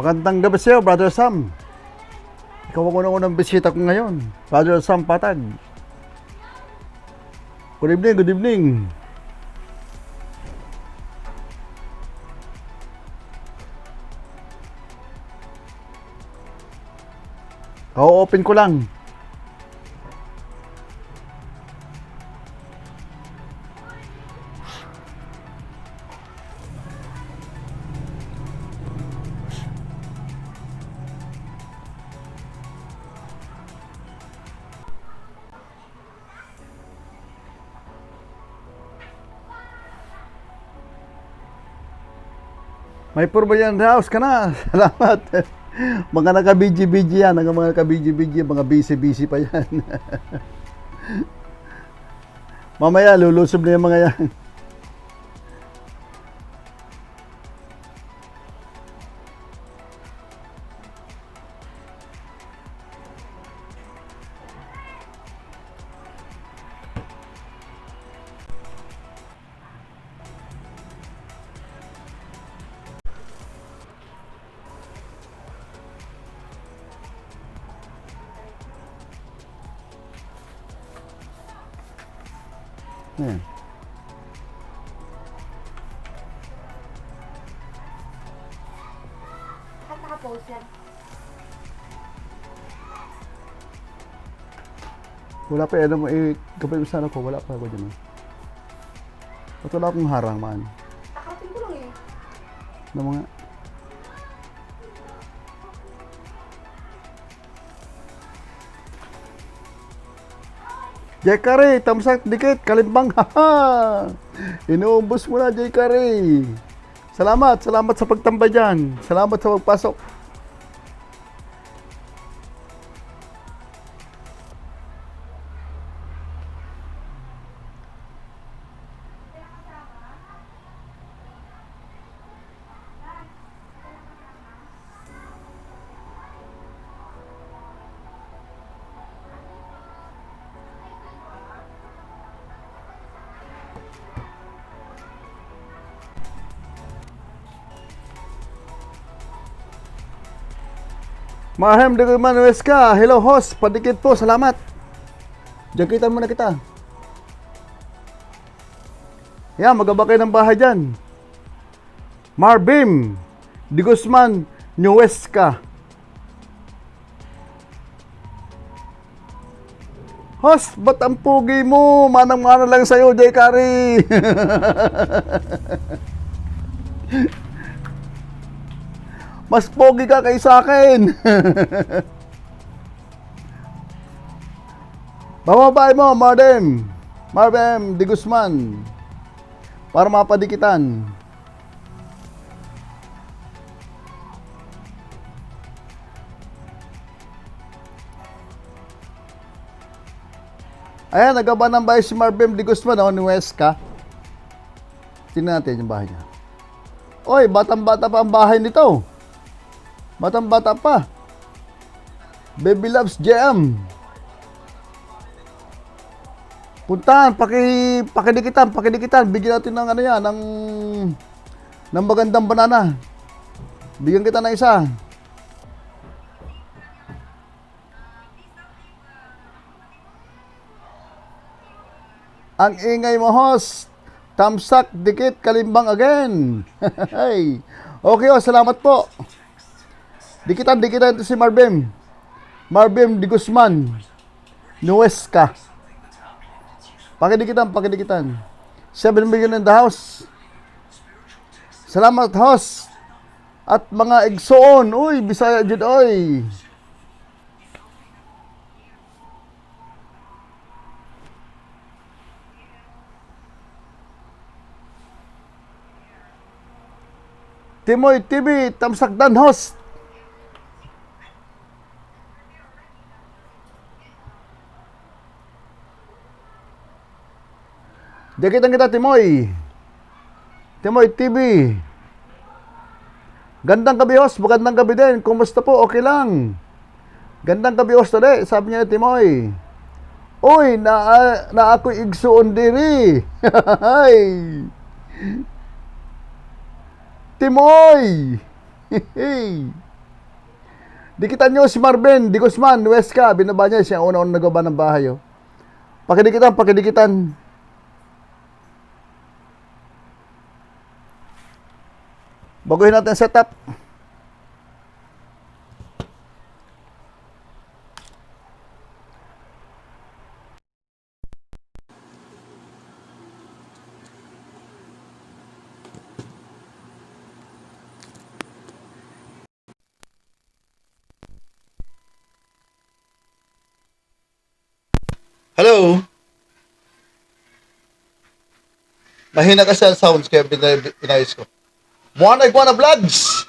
Magandang gabi sa'yo, Brother Sam. Ikaw ang unang bisita ko ngayon, Brother Sam Patag. Good evening, good evening. O-open ko lang. May purbayan house ka na. Salamat. Mga naka-BG-BG yan. Mga naka-BG-BG, mga busy-busy pa yan. Mamaya, lulusob na yung mga yan. Ayan. Naka-post yan. Wala pa ano mo kapag sana ko, wala pa ako dyan. Ba't wala akong harang man? Nakating ko lang eh. Na mga Jay Curry, tamsak dikit, kalimbang, haha! Inuubos mo na, Jay Curry. Salamat sa pagtambay dyan. Salamat sa pagpasok. Mahem de Manueska, hello host, padikit po, salamat. Jakitan muna kita. Yan, magaba kayo ng bahay dyan. Marbim, Di Guzman, Nuesca. Host, ba't ang pugi mo? Manang-mana lang sa'yo, Jay Curry. Mas pogi ka kaysa akin. Bababay mo, Marbem Di Guzman. Para mapadikitan. Ayan, nagaba ng bahay si Marbem Di Guzman, ni Huesca. Tingnan natin yung bahay niya. Oy, batang-bata pa ang bahay nito. Batang-bata pa. Baby Loves JM. Puntahan, pakidikitan. Bigyan natin ng ano yan, ng magandang banana. Bigyan kita ng isa. Ang ingay mo, host. Tamsak, dikit, kalimbang again. Hey. Okay, salamat po. Dikitan ito si Marbem Di Guzman, Nuesca. Pakidikitan. 7 million in the house. Salamat, host. At mga igsoon. Uy, Bisaya jud oy. Timoy TV, tamsakdan, host. Dikitan kita, Timoy TV. Gandang gabi, host. Magandang gabi din. Kumusta po? Okay lang. Gandang gabi, host. Tadi, sabi niya ni Timoy. Uy, na ako'y igsuon diri. Hay. Timoy. Dikitan nyo si Marvin Di Guzman, Huesca. Binaba niya, siya ang una-una nagawa ng bahay. Oh. Pakidikitan, pakidikitan. Baguhin natin ang setup. Hello? Mahina kasi ang sounds kaya pinayos ko. Buwana Iguana Vlogs!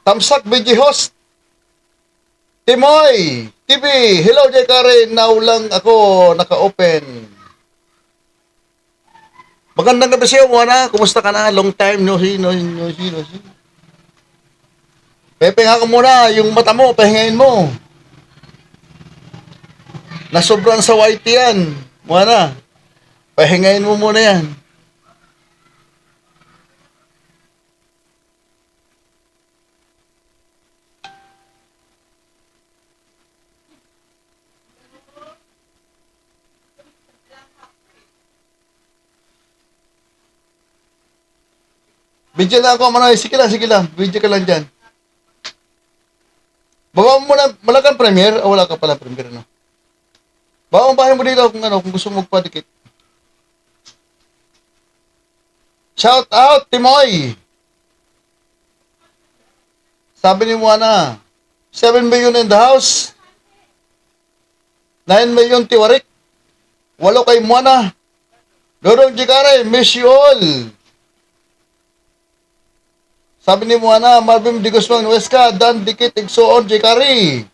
Tamsak BG Host! Timoy! TV! Hello, Jay Karen! Now lang ako naka-open. Magandang gabi sa'yo, Buwana. Kumusta ka na? Long time, no see. Pepenga ka muna, yung mata mo, pahingain mo. Nasobrang sa white yan. Buwana. Pahingain mo muna yan. Video lang ako, Manoy. Sige lang. Video ka lang dyan. Baba mo muna, wala kang premiere? O wala ka pala premiere, no? Baba mo bahay mo dito kung gusto mo magpadikit. Shout out, Timoy! Sabi ni Juana, 7 million in the house. 9 million Tiwarik. 8 kay Juana. Dodong Jikare, miss you all. Sabi ni Juana, Marvin Di Guzman, Huesca, Dan Dikit, Igsoon, Jikari.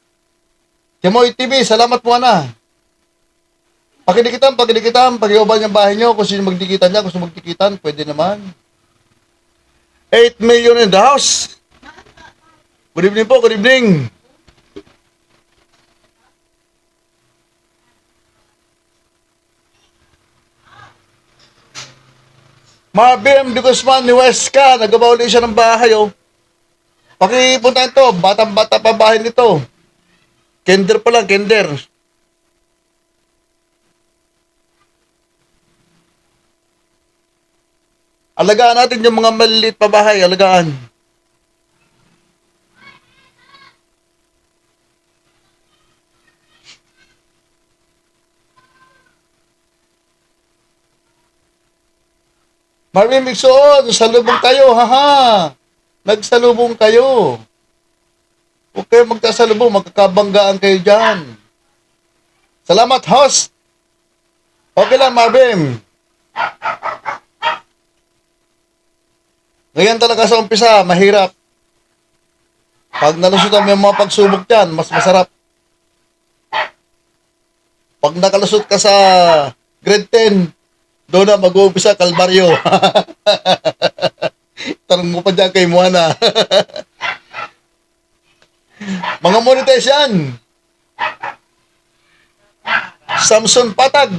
Timoy TV, salamat Juana. Pakidikitan, pag-iobal niyang bahay niyo, kung sino magdikitan niya, kung sino magdikitan, pwede naman. 8 million in the house. Good evening po, good evening. Marvin Di Guzman ni Huesca, nagawa ulit siya ng bahay, oh. Pakipunta ito, batang-bata pa bahay nito. Kinder pa lang, kinder. Alagaan natin yung mga maliliit pa bahay, alagaan. Marvin Mixon, salubong tayo, haha. Nagsalubong kayo. Huwag kayo magkasalubong, magkakabanggaan kayo dyan. Salamat, host. Okay lang, Marvin. Ngayon talaga sa umpisa, mahirap. Pag nalusutan mo yung mga pagsubok dyan, mas masarap. Pag nakalusot ka sa grade 10, doon na mag-uumpisa, Kalbaryo. Tanong mo pa dyan kay Juana. Mga monetize yan. Samson Patag.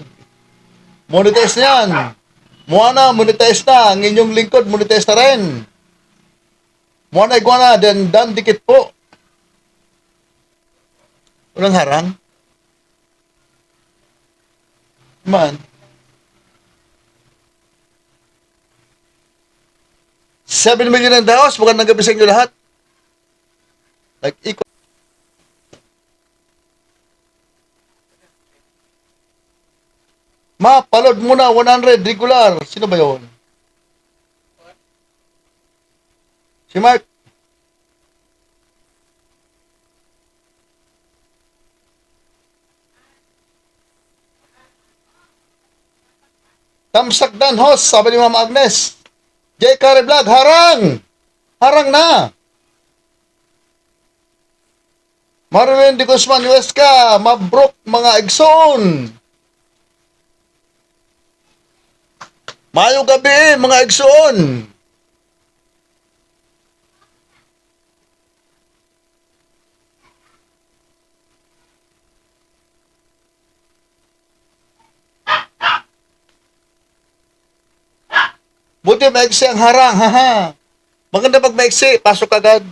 Monetize yan. Juana, monetize na. Ang inyong lingkod, monetize na rin. Juana Iguana, Dan Dikit po. Walang harang. Man. 7 million ang daos. Magandang gabi sa inyo lahat. Ikot. Palod muna, 100, regular. Sino ba yun? Si Mark. Tamsak Dan host, sabi ni Mama Agnes. J. Kare Vlog, harang! Harang na! Marvin Di Guzman, Huesca, mabrok mga igsoon! Mayong gabi, mga igsoon! Buti maiksi ang harang, haha. Maganda pag maiksi, pasok agad.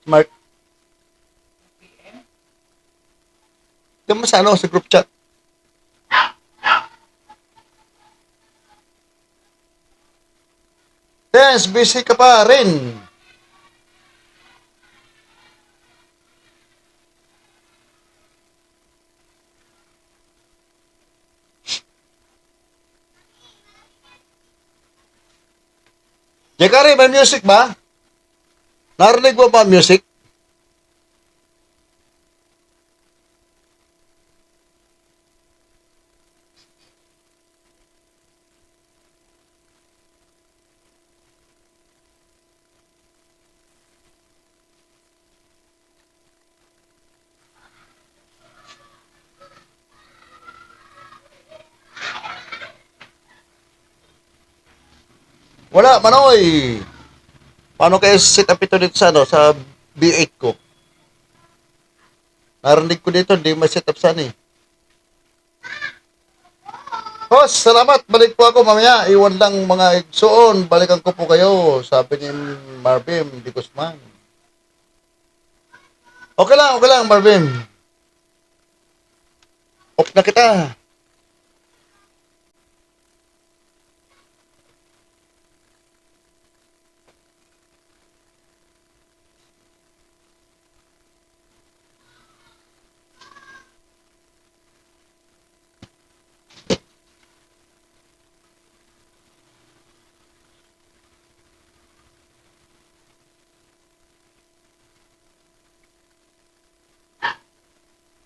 Mark. Ito mo sa ano, sa group chat. Yes, busy ka pa rin. Jekari, may music ba? Narinig mo ba ang music? Wala, manoy. Paano kayo set up ito dito sa, ano, sa B8 ko? Narinig ko dito, hindi may set up saan eh. Host, salamat. Balik po ako mamaya. Iwan lang mga igsoon. Balikan ko po kayo. Sabi ni Marvin Di Guzman. Okay lang, Marvin. Off na kita.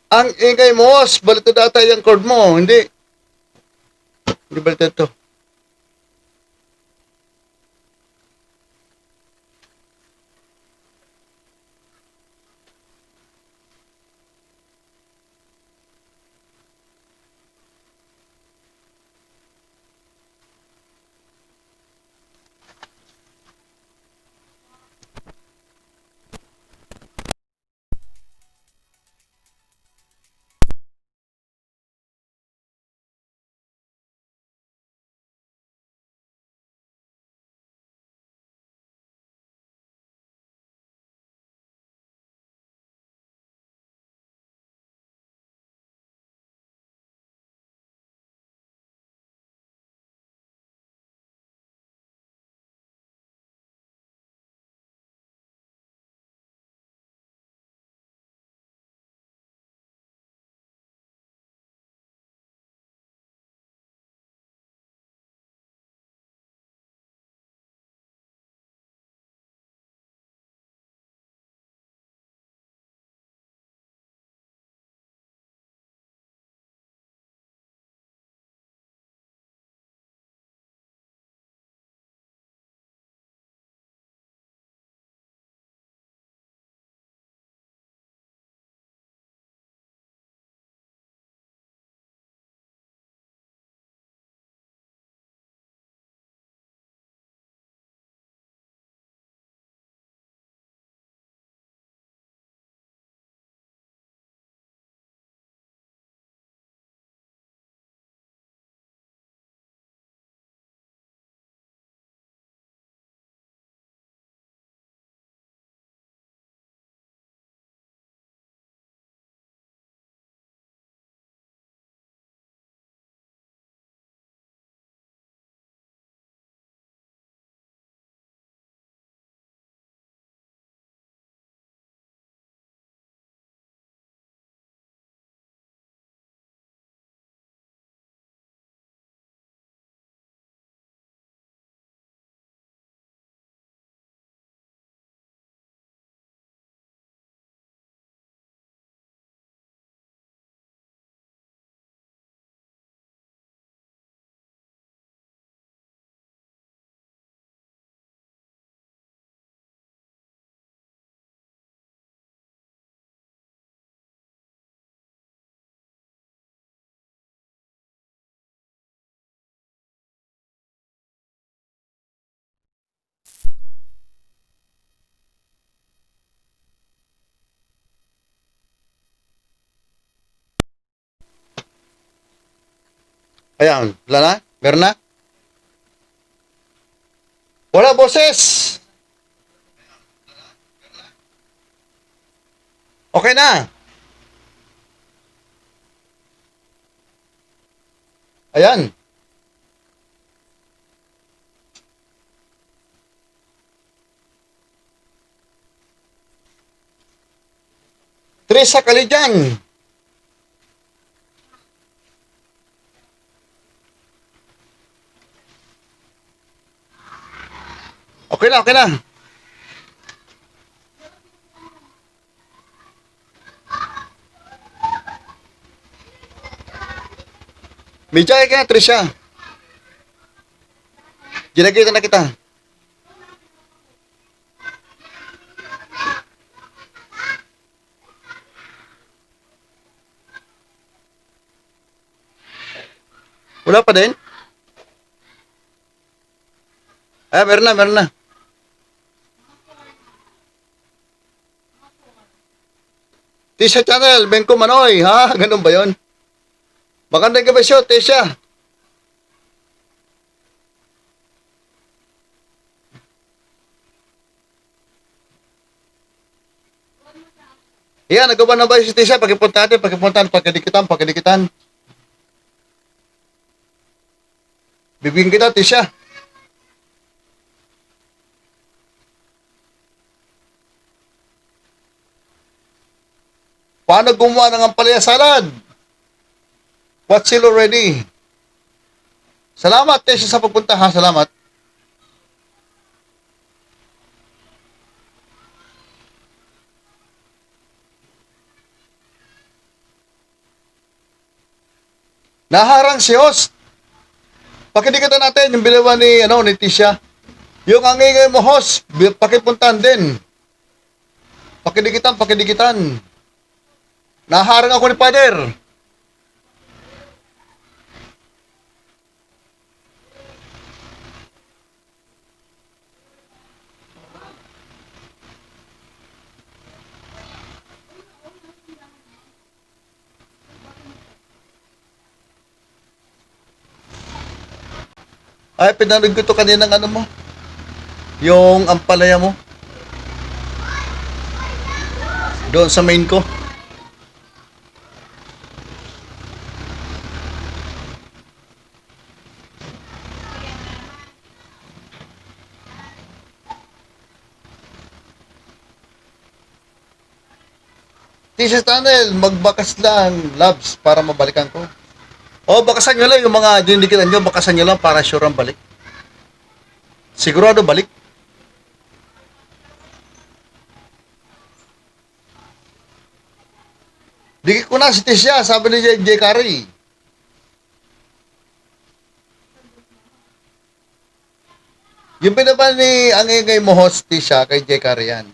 Ang ingay mo, host. Baliktad ata yung cord mo. Hindi. Hindi baliktad to. Ayan, wala na? Meron na? Wala, boses! Okay na. Ayan. Teresa Kalijan. Okay na, okay na. Medya ka, Trisha. Ginagita na kita. Wala pa din? Meron na, meron na. Tisha Channel, Benko Manoy, ha? Ganun ba yun? Magandang gabi siyo, Tisha. Yan, nagawa na ba si Tisha? Pakipunta natin, pagkadikitan. Bibigyan kita, Tisha. Paano gumawa ng ampalaya salad? What's it already? Salamat, Tisha, sa pagpunta, ha? Salamat. Naharang si host. Pakidikatan natin yung bilawan ni Tisha. Yung angingay mo, host, pakipuntahan din. Pakidikitan. Naharang ako ni Father. Ay, pinanood ko to kanina ng mo. Yung ampalaya mo. Doon sa main ko. Tisha Channel, magbakas lang, loves, para mabalikan ko. O, bakasan nyo lang yung mga dinidikitan nyo, bakasan nyo lang para sure ang balik. Sigurado balik. Dikit ko na si Tisha, sabi ni J. Curry. Yung pinaba ni ang ingay mo host, Tisha, kay J. Curry yan.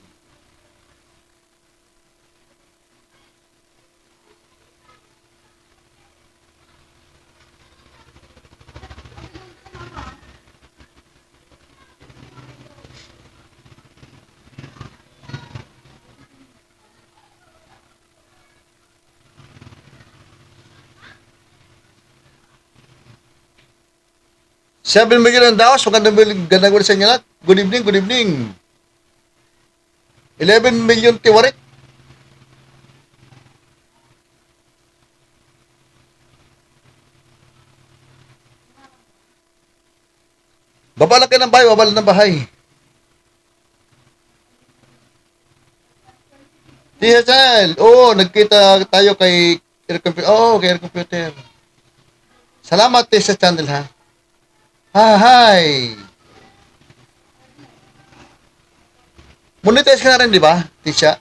Sabi mo ang daos, magandang gabi sa inyo lahat. Good evening. 11 million tiwarik. Babalak ka ng bahay, babalak ng bahay. Tisha Channel, nagkita tayo kay Air Computer. Kay Air Computer. Salamat, Tisha Channel, ha? Hi! Monetize ka na rin, di ba, Tisha?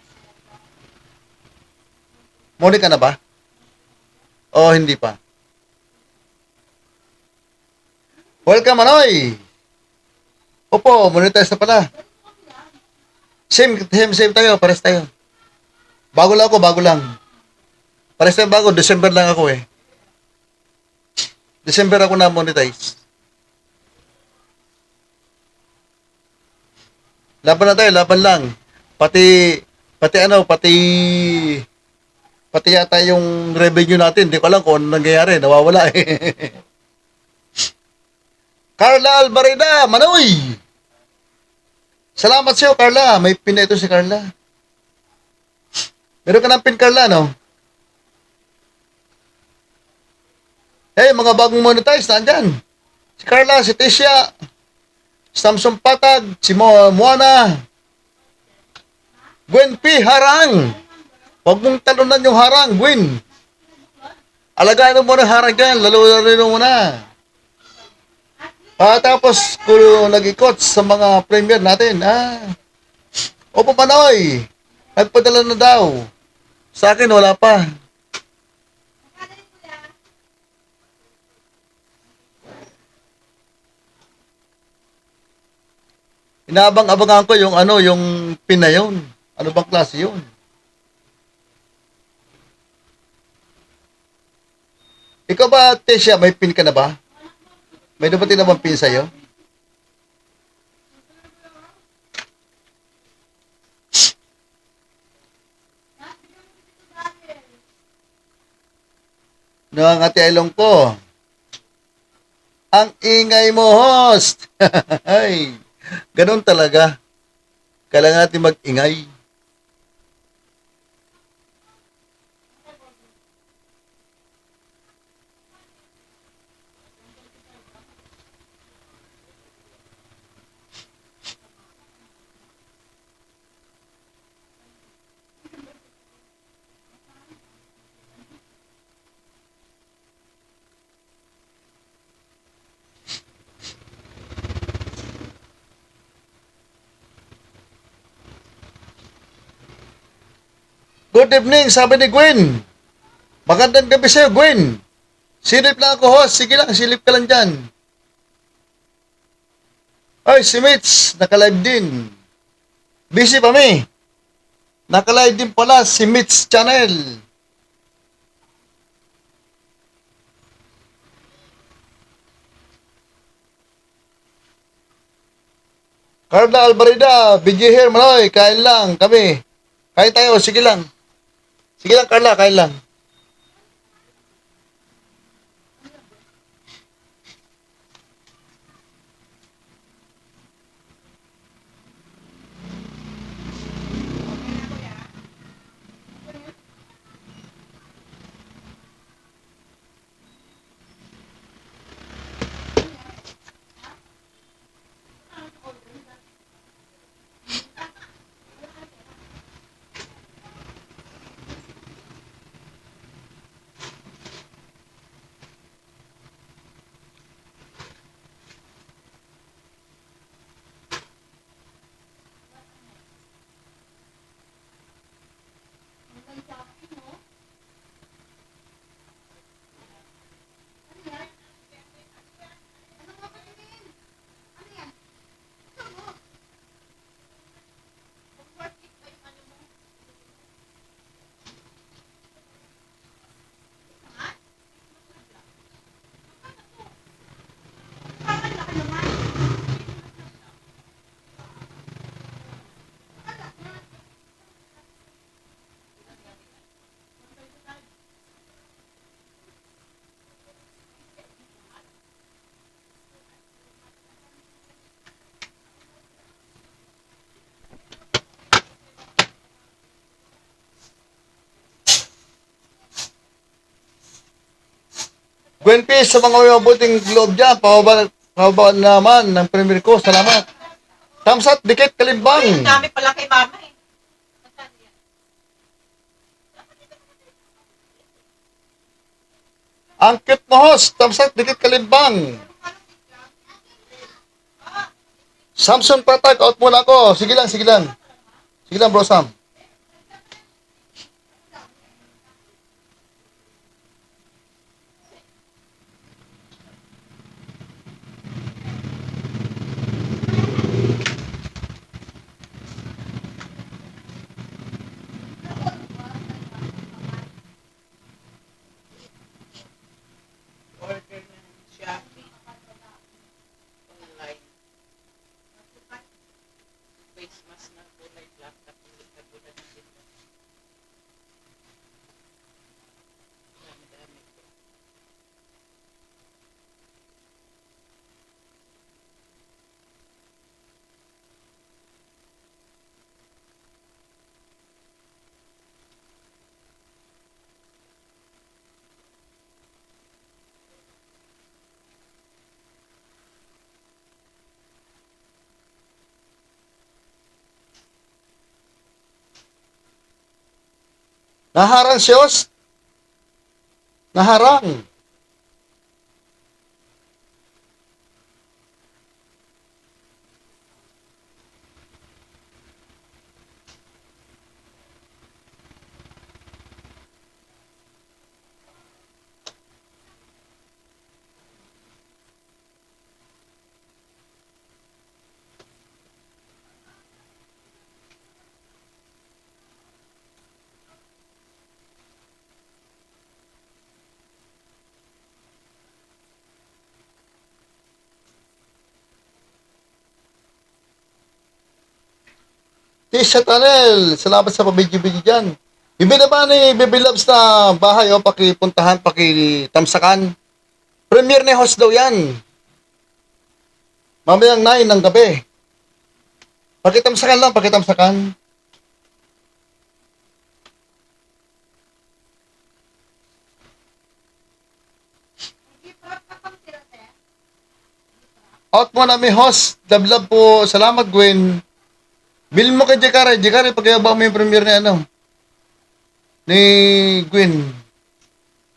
Moni ka na ba? Hindi pa. Welcome, Manoy! Opo, monetize na pala. Same tayo, pares tayo. Bago lang. Pares tayo bago, December lang ako eh. December ako na monetize. Laban na tayo, laban lang. Pati yata yung revenue natin, hindi ko alam kung ano nangyayari, nawawala eh. Carla Albareda, Manoy! Salamat sa'yo, Carla. May pina ito si Carla. Meron ka ng pin, Carla, no? Hey, mga bagong monetize, nandyan. Si Carla, si Tisha, Samson Patag, si Moana, Gwen P. Harang. Huwag mong talunan yung harang, Gwen. Alagaan mo muna harang dyan, lalo mo na. Tapos, kung nag-ikot sa mga premier natin, Opo, Panoy, nagpadala na daw. Sa akin, wala pa. Inaabang-abangan ko yung yung pin na yun. Ano bang klase yun? Ikaw ba, Tesha, may pin ka na ba? May dumating na bang pin sa'yo? Nangangati ilong ko. Ang ingay mo, host! Ay, ganun talaga. Kailangan natin mag-ingay. Good evening, sabi ni Gwen. Magandang gabi sa'yo, Gwen. Silip lang ako, host. Sige lang, silip ka lang dyan. Ay, si Mitch, naka-live din. Busy pa mi. Naka-live din pala si Mitch Channel. Carla Albarida, BJ here, Maloy, kain lang kami. Kain tayo, sige lang. Sige lang, Carla, kain lang. Gwen P, sa mga mabuting loob dyan, pababa naman ng premier ko. Salamat. Thumbs up, dikit, kalimbang. Ang dami pala kay mama eh. Ang cute mo, host. Thumbs up, dikit, kalimbang. Samson Patag, out muna ako. Sige lang, sige lang. Sige lang, bro Sam. Order ng Shopee. Online. Face mask ng kulay black at hindi ka Naharang si host. Naharang. Tisha Tanel, salamat sa pabidyo-bidyo dyan. Ibinaba ni Baby Loves na bahay o pakipuntahan, pakitamsakan. Premier ni host daw yan. Mamayang 9 ng gabi. Pakitamsakan lang, pakitamsakan. Out mo na may host. Love po. Salamat, Gwen. Bilin mo kay Jekare. Jekare, pag-iaba mo yung premiere ni ano? Ni Gwen.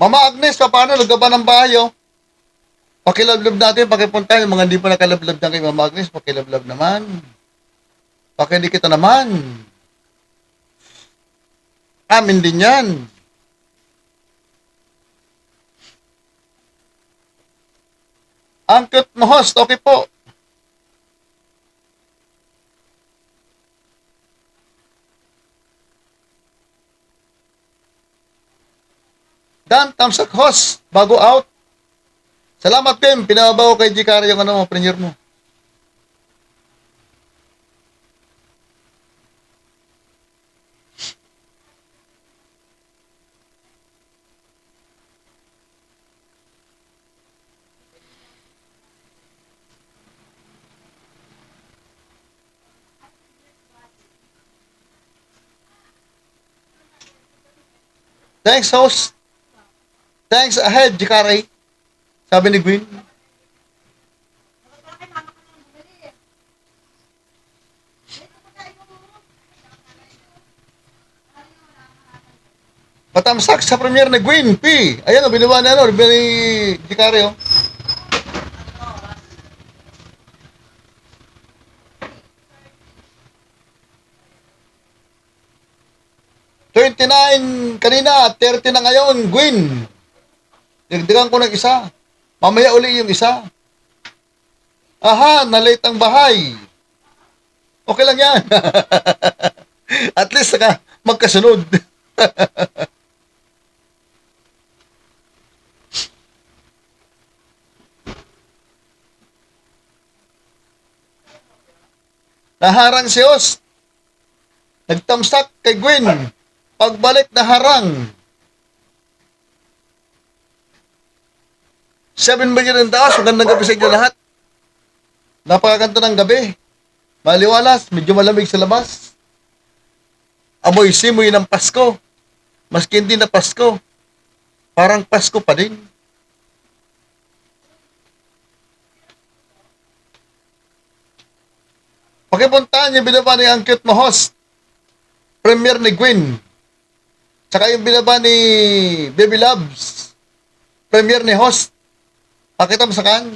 Mama Agnes, paano? Lagaban ng bahay, oh. Pakilablab natin, pakipunta. Yung mga hindi pa nakalablab na kay Mama Agnes, pakilablab naman. Pakidikita naman. Amin din yan. Ang cute mo, host. Okay po. Dan, thumbs up, host. Bago out. Salamat, Pim. Pinabaw kay Jikari yung ano mo, premier mo. Thanks, host. Thanks ahead, Jikari. Sabi ni Gwen. Patamsak sa premier ni Gwen P. Ayan o, binuwa na ano, ni Jikari o. $29 kanina, 30 na ngayon, Gwen. Dagdagan ko ng isa. Mamaya uli yung isa. Aha, na-late ang bahay. Okay lang yan. At least saka magkasunod. Naharang si host. Nagtamsak kay Gwen. Pagbalik naharang. 7 million ang taas. Magandang gabi sa inyo lahat. Napakaganda ng gabi. Maliwalas. Medyo malamig sa labas. Amoy simoy ng Pasko. Maski hindi na Pasko. Parang Pasko pa din. Pakipuntahan yung binaba ni ang cute mo host. Premier ni Gwen. Tsaka yung binaba ni Baby Loves. Premier ni host. Pakita mo sa kan.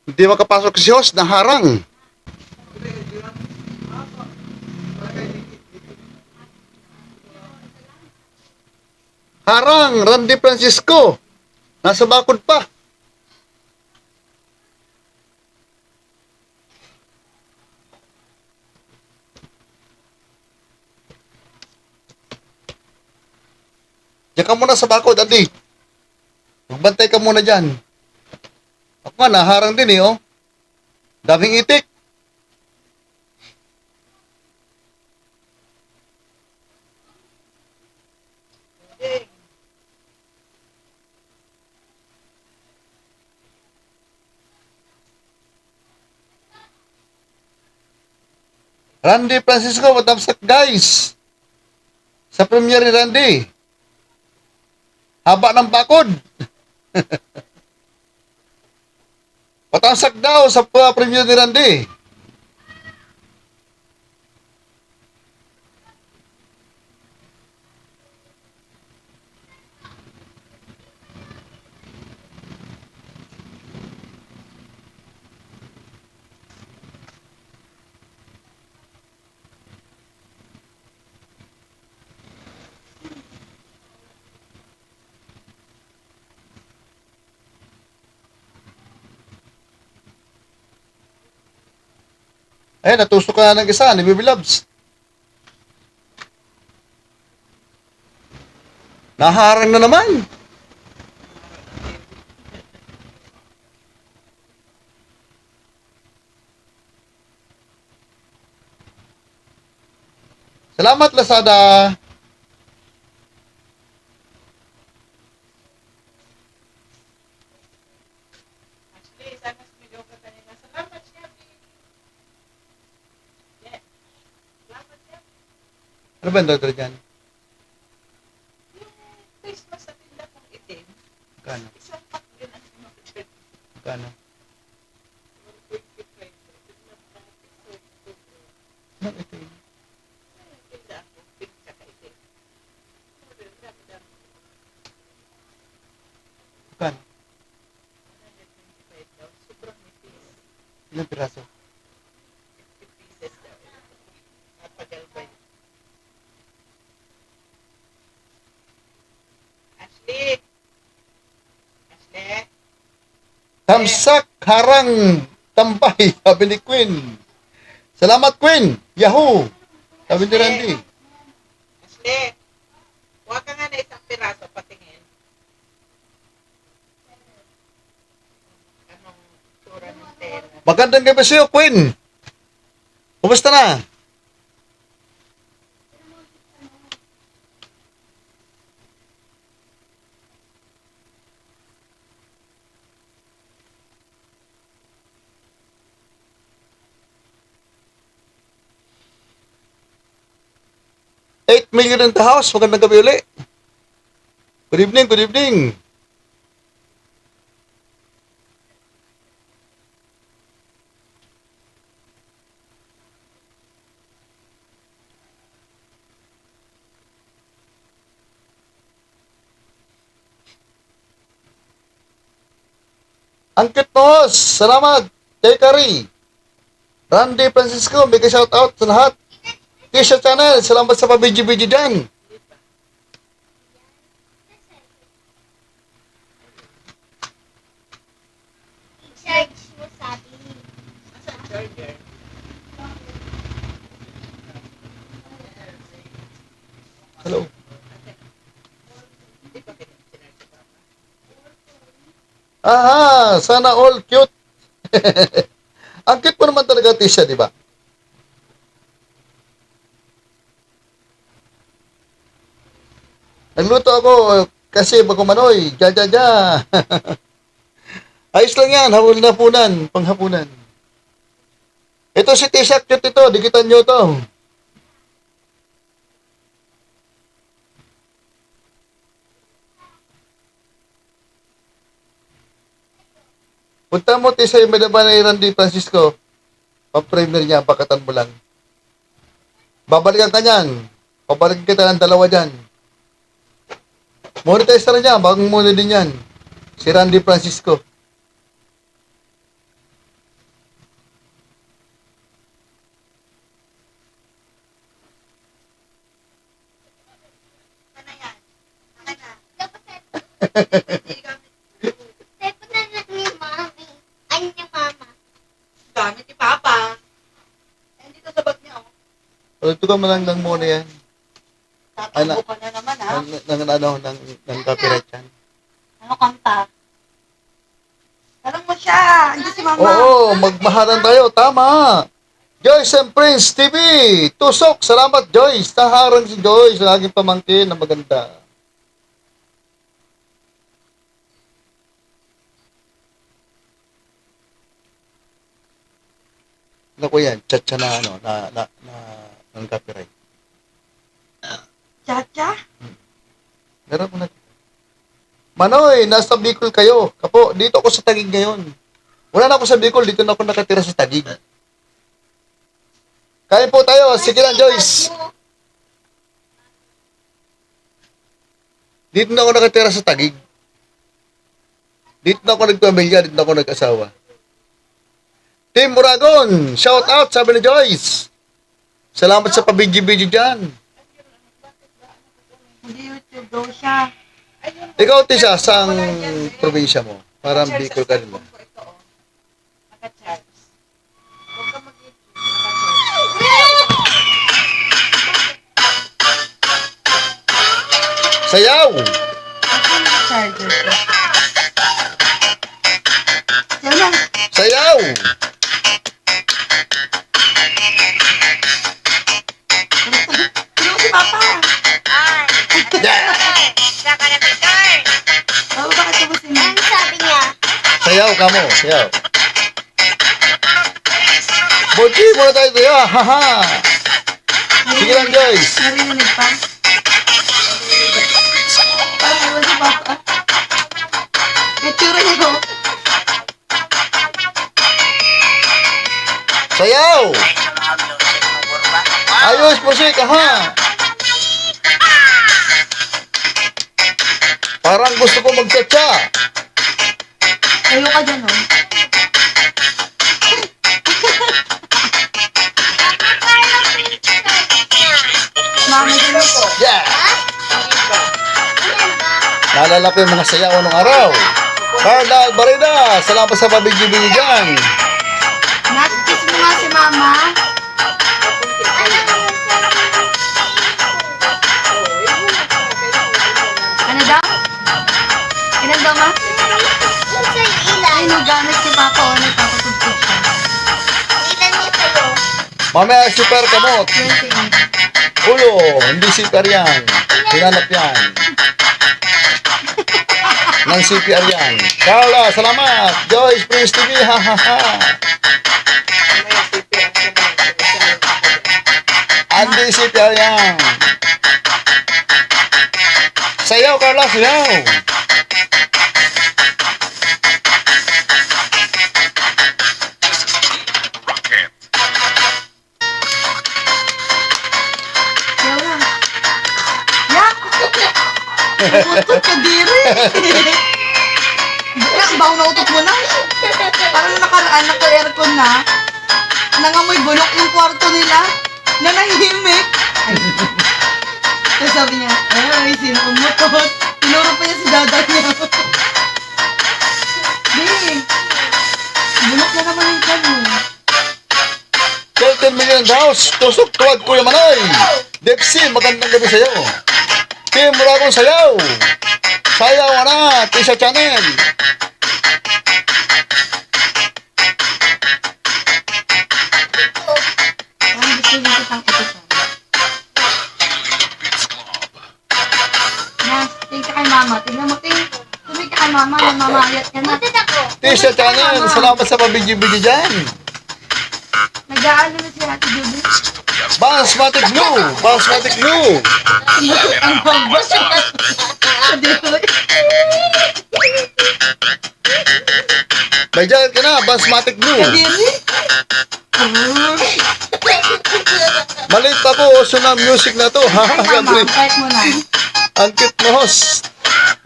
Hindi makapasok si host, naharang. Harang, Randy Francisco. Nasa bakod pa. Diyan ka muna sa bakod, Adi. Magbantay ka muna dyan. Ako nga, naharang din eh, oh. Daming itik. Randy Francisco, what up, guys? Sa premiere ni Randy. Haba ng bakod. Patamsak daw sa premiere ni Randy. Eh, natusok ka na ng isa, ni Baby Loves. Naharang na naman. Salamat, Lazada. Actually, sana sumigaw ka kanina. Salamat, Shelby. Yeah. Salamat, Shelby. Ano ba yung order dyan? Yung Christmas sa tinda kong itim. Kano? Isang pack din ang sinunod. Kano? 125. Ano ito yun? Tinda ako. Pink tsaka itim. Dami-dami. Kano? 125 daw. Sobrang nipis. Ilang piraso? 50 pieces daw. Napagalbay. Ashley! Ashley! Tamsak, harang, tambay, sabi ni Queen. Salamat, Queen. Yahoo! Sabi ni Randy. Ashley! Huwag ka nga na isang piraso patingin. Anong tsura ng tela? Magandang gabi sa iyo, Queen. Kumusta na? $8 million in the house. Magandang gabi uli. Good evening, good evening. Ang cute mo, salamat. Kay Kari. Randy Francisco, mega shout out sa lahat. Tisha Channel, salamat sa pabidyo-bidyo dyan. Charge mo sabi. Charger. Hello. Aha, sana all cute. Ang cute mo naman talaga, Tisha, di ba? Nagluto ako kasi bago manoy. Ja. Ayos lang yan, hapunan, panghapunan. Ito si Tisha, cute ito. Dikitan nyo to. Punta mo, Tisha, yung madaba ni Randy Francisco. Pa-premier niya, pakatan mo lang. Babalikan ka niyan. Babalikan kita ng dalawa dyan. Monetize na rin niya, bagong muna din yan. Si Randy Francisco. Ano yan? Ano na? Tepo na lang ni Mami. Ay, ni Mama. Gamit ni Papa. Eh, dito sa bag niya, oh. Ito ka malang muna yan. Tatakbo ka na naman, ha? Ng copyright yan. Ano kanta? Tanong mo siya. Hindi si Mama. Oo, magmahalan tayo. Tama. Joyce and Prince TV. Tusok. Salamat, Joyce. Taharang si Joyce. Ang aking pamangkin na maganda. Ano ko yan? Chat-chat na ano, ng copyright. Chacha? Meron ko na. Manoy, nasa Bicol kayo. Kapo, dito ako sa Taguig ngayon. Wala na ako sa Bicol, dito na ako nakatira sa Taguig. Kain po tayo. Sige lang, Joyce. Dito na ako nakatira sa Taguig. Dito na ako nagpamilya, dito na ako nag-asawa. Team Muragon, shout out, sabi ni Joyce. Salamat sa pabidyo-bidyo dyan. Hindi YouTube daw siya. Ikaw, Tisha, saan probinsya mo? Parang Bicol ka rin mo. Ito, oh. Naka-charge. Huwag ka mag-YouTube. Naka-charge. Sayaw! Ako naka-charger ko. Yan lang. Sayaw! Tulong si Papa. Yeah! Oo, bakit ka ba sinunod? Ano sabi niya? Sayaw ka mo, sayaw. Bochi, muna tayo tayo, haha! Sige lang, Joyce. Narinig pa? Parang iwan si Papa. Itsura niya ko. Sayaw! Ayos, musik, ha? Parang gusto ko mag-cha-cha. Ayaw ka dyan, oh. Mami, dyan po. Yeah! Naalala ko yung mga sayaw nung araw. Carla Albareda, salamat sa pabigyo-bigyo dyan. Nakikiss mo nga si Mama. Ano daw? Ilan daw, ma? Sa'yo Ay, ilan? gamit si Papa, oh. Nagpapatugtog siya. Ilan niya sa'yo? Mamaya super kamot. 28. Ulo, hindi super yan. Hinanap yan. Nang CPR yan. Carla, salamat. Joyce, Prince TV, ha ha ha. Andy, CPR yan. Sayaw, Carla, sayaw. Yaw lang. Yak! Putot ka diri. ang baho na utot mo na. Parang nakaraan, naka-aircon na. Nangamoy bulok yung kwarto nila. Na nahimik. Ay. Tapos sabi niya, ay, sino umutot? Tinuro pa niya si dada niya. Di. Bulok na naman yung kan mo. 13 million house. Tusok tuwad Kuya Manoy. Depsi, magandang gabi sa'yo. Team Ragong Sayaw. Sayaw na, Tisha Channel. Parang gusto niyo kitang utot. Nas, tingin ka kay mama. Tingnan mo, tingin. Tumig ka kay mama. Namamayat ka na. Butit ako. Tisha Channel, salamat sa pabidyo-bidyo dyan. Nag-aalo na si Ate Judy. Basmatic Blue. Basmatic Blue. Ang baba siya. May jacket ka na, Basmatic Blue. Kadiri? Maliit pa po, so na music na to. Ha? Ay, mama, Sabi, kahit mo na. ang cute mo, host.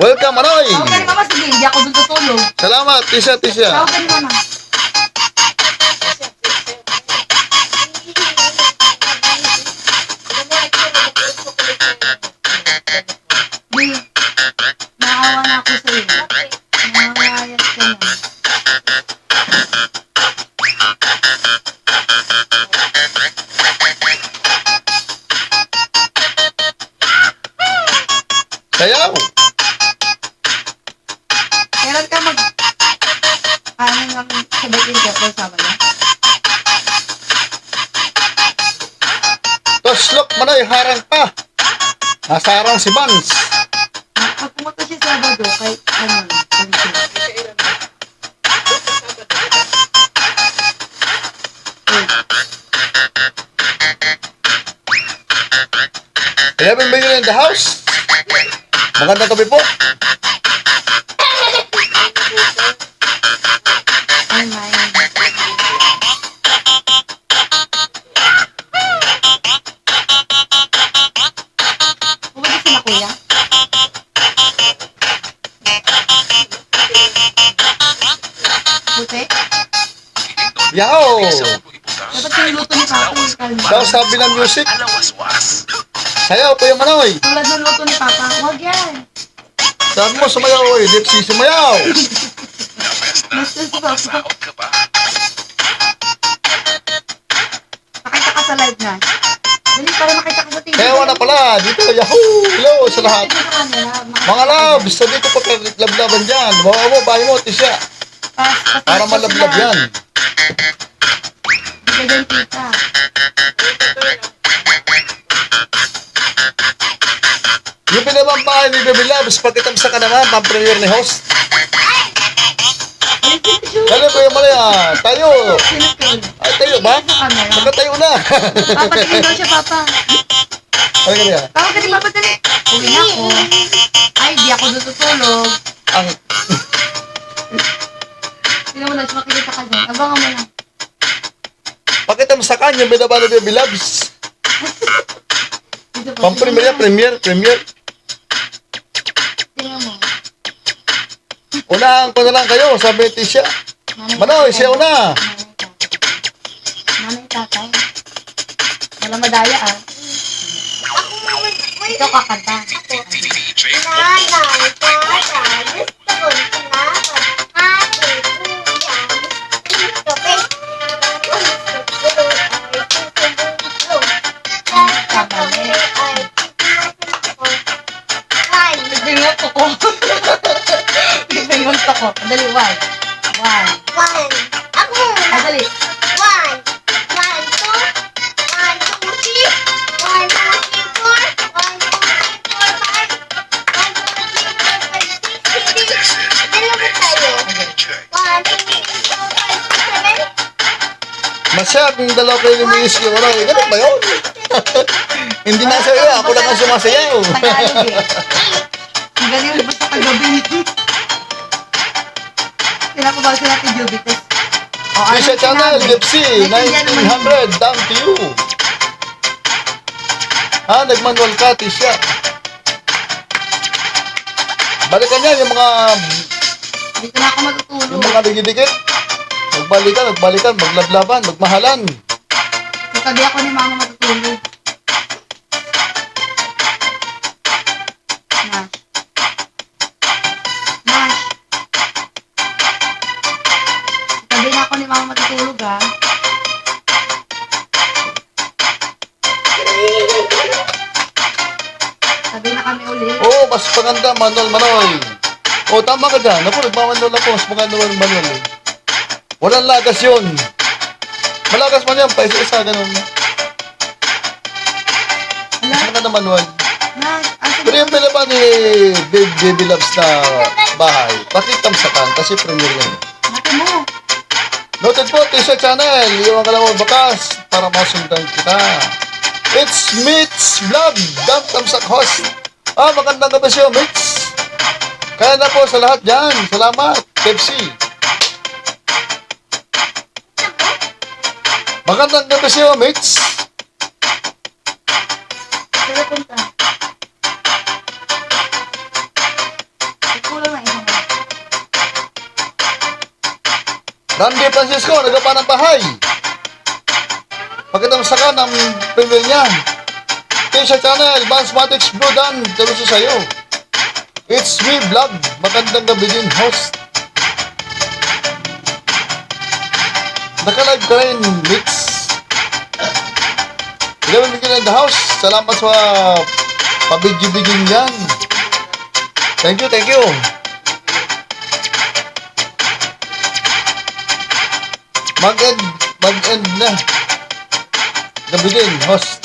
Welcome, Manoy. Tawag ka ni mama, sige, hindi ako dun tutulog. Salamat, Tisha, Tisha. Tawag ka ni mama. Di, naawa na ako sa'yo. Nangangayat ka na. Sayaw. Kailan ka mag... Ano nga sabihin ka po sama niya? Toslok, Manoy, harang pa. Nasarang si Vance. Pag pumunta siya Sabado, kahit ano, pansin. Eh, 11 million in the house. Magandang gabi po. Ay, my. Pumunta sila kuya? Buti? Yaw. Dapat yung luto ni Papa yung kalma. Daw sabi ng music. Sayaw, Kuya Manoy. Tulad ng luto ni Papa, huwag yan. Sabi mo, sumayaw, oy. Dipsy, sumayaw. Basta si Papa. Nakita ka sa live na. Dali, para makita ka sa TV. Kaya wala pala. Dito, yahoo. Hello sa lahat. Dito sa kanila, Mga loves, sabi ko pa lablaban dyan. Bawa mo, bahay mo, Tisha. Para malablab yan. Hindi ka dyan, tita. Yung pinabang bahay ni Baby Loves, pagkitamsa ka naman, pang-premier ni host. Ay, tita, Julie. Dali, Kuya Manoy, tayo. Sinapin. Ay, tayo ba? Sa camera. Magkatayo na. Papa, tingin daw siya, Papa. Ano ka niya? Tawag ka ni Papa, dali. Uwi na ako. Ay, di ako tutulog. Ang... Tingnan mo na, makikita ka dyan. Abangan mo lang. Pakitamsa ka yung binaba ni Baby Loves. Dito po. Pang-premier, premier. Tingnan mo. Unahan ko na lang kayo, sabi ni Tisha. Manoy, siya una. Nanay tatay. Wala madaya ah. Ikaw kakanta. Nanay, tata, gusto ko tinapad. Ate, kuya, gusto ko. Gusto ko ay Ay, Nagbingot ako. Nagbingot ako. Dali, one. One. one. Ako muna. Ah, dali. One. One, two. One, two, three. One, two, three, four. One, two, three, four, five. One, two, three, four, five, six, seven. Dalawa tayo. One, two, three, four, five, six, seven. Masyadong dalaw kayo ni Miss yung ano. Ganun ba yun? Hindi na sa'yo, ako lang ang sumasayaw. Tagalog eh. Ang galing mo basta kagabi. Sila ko ba sila kay Jubites? Tisha Channel, Dipsy, 1900, down to you. Nagmanual ka, Tisha. Balikan niya yung mga Dito na ako Yung matutulog. mga digidikit. Magbalikan, maglablaban, magmahalan. Katabi ako ni mama matutulog. Nash. Nash. Katabi na ako ni mama matutulog, ha? Katabi na kami ulit. Oo, mas maganda, Manuel. Oo, tama ka dyan. Ako, nagmamanual ako. Mas maganda Manuel. Walang lagas yun. Malagas man yan, paisa-isa, ganun. Mas Hala, maganda Manuel. Nash. Asa Pero yung bilaba ni Baby Loves na bahay, pakitamsakan kasi premier yan. Mati mo. Noted po, Tisha Channel. Iwan ka lang mo bakas para masundan kita. It's Mitch Vlog, Tamsak host. Magandang gabi siyo, Mitch. Kaya na po sa lahat dyan. Salamat, Pepsi. Magandang gabi siyo, Mitch. Saan punta? Ay, kulang na isang. Randy Francisco, nagapa ng bahay. Pagkatamsakan ng premier niya. Tisha Channel, Basmatics Blue Dan, taluso sa'yo. It's me, Vlog. Magandang gabi din, host. Naka-live ka rin, Mix. Ilawin mo in the house. Salamat sa pabidyo-bidyo yan. Thank you, thank you. Mag-end na. Gabi din, host.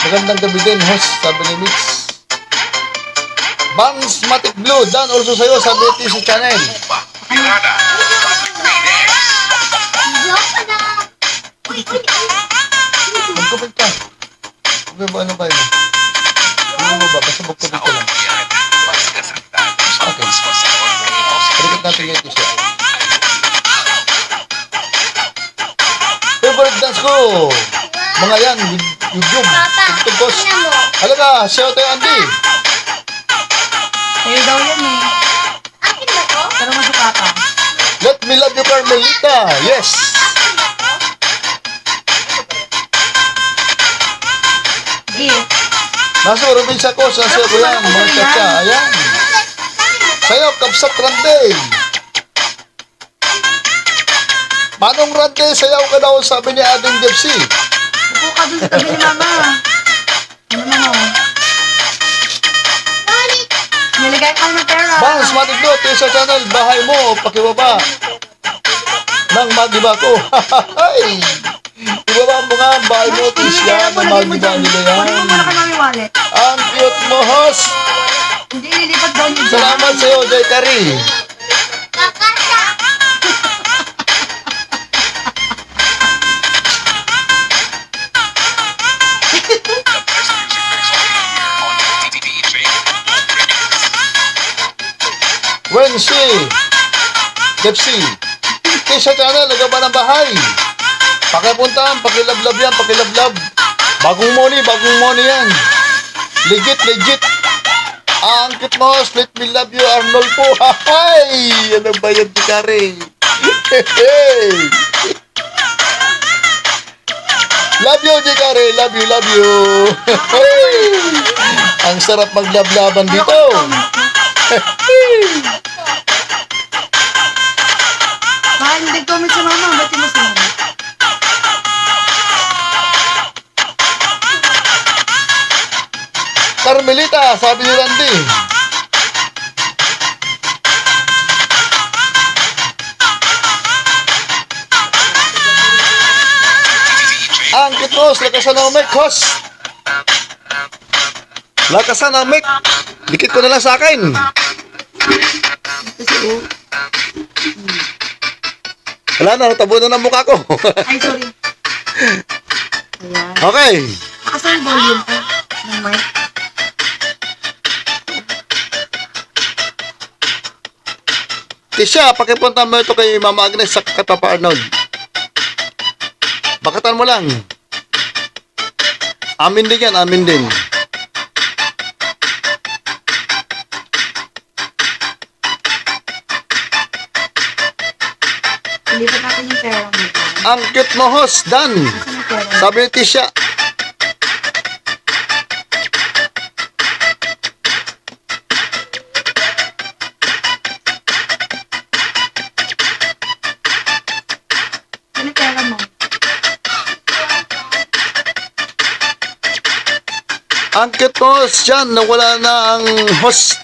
Magandang gabi din, host, sabi ni Mix. Basmatic Blue, Dan, also sa'yo, sabi ni Tisha Channel. Magkupit ka. Okay ba, ano ba yun? Ano mo ba? Basta magkupit ka lang. Okay. Palikat natin yung Tisha. Favorite dance ko. Mga yan, YouTube. Tugtugos. Halaga, shout out Andy. Sa'yo daw yan eh. Akin ba to? Pero masuka ka. Let me love you, Carmelita. Yes. Akin ba to? Gift. Nasa probinsya ko, sa Cebu yan. Mga chacha. Ayan. Sayo, Kapsat Rande. Manong Rande, sayaw ka daw, sabi ni Ading Jepsi. Upo ka dun sa tabi ni mama. Ano na mo? Niligay ka ng pera. Bang, smatic do, Tisha Channel, bahay mo, pakibaba. Nang magiba ko. Hay! Ibaba mo nga ang bahay mo, Tisha, na magiba nila yan. Kunin mo muna ka mami wallet. Ang cute mo, host. Hindi nilipat daw niyo dyan. Salamat sa'yo, Jay Kari. Kakasa. Wensi, Jepsi, Tisha Channel, nagaba ng bahay. Pakipuntahan, pakilablab yan, pakilablab. Bagong money yan. Legit. Ang cute mo, split me love you, Arnold po. Hay! Ano ba yan, Tikari? Love you, Tikari. Love you. Ang sarap maglablaban dito. Mahal, hindi comment sa mama. Ba't yung mas mama? Carmelita, sabi ni Randy. Ang kitros, lakasan ng mic, host. Lakasan ng mic. Dikit ko na lang sa akin. Kasi oh. Wala na, natabo na ng mukha ko. Ay, sorry. Ayan. Okay. Asan yung volume ko? Ng mic? Tisha, pakipunta mo ito kay Mama Agnes sa Katapa Arnold. Bakatan mo lang. Amin din yan, amin din. Ilipat natin yung pera mo. Ang cute mo, host. Done. Saan yung pera mo? Sabi ni Tisha. Saan yung pera mo? Ang cute mo, host. Diyan, nawala na ang host.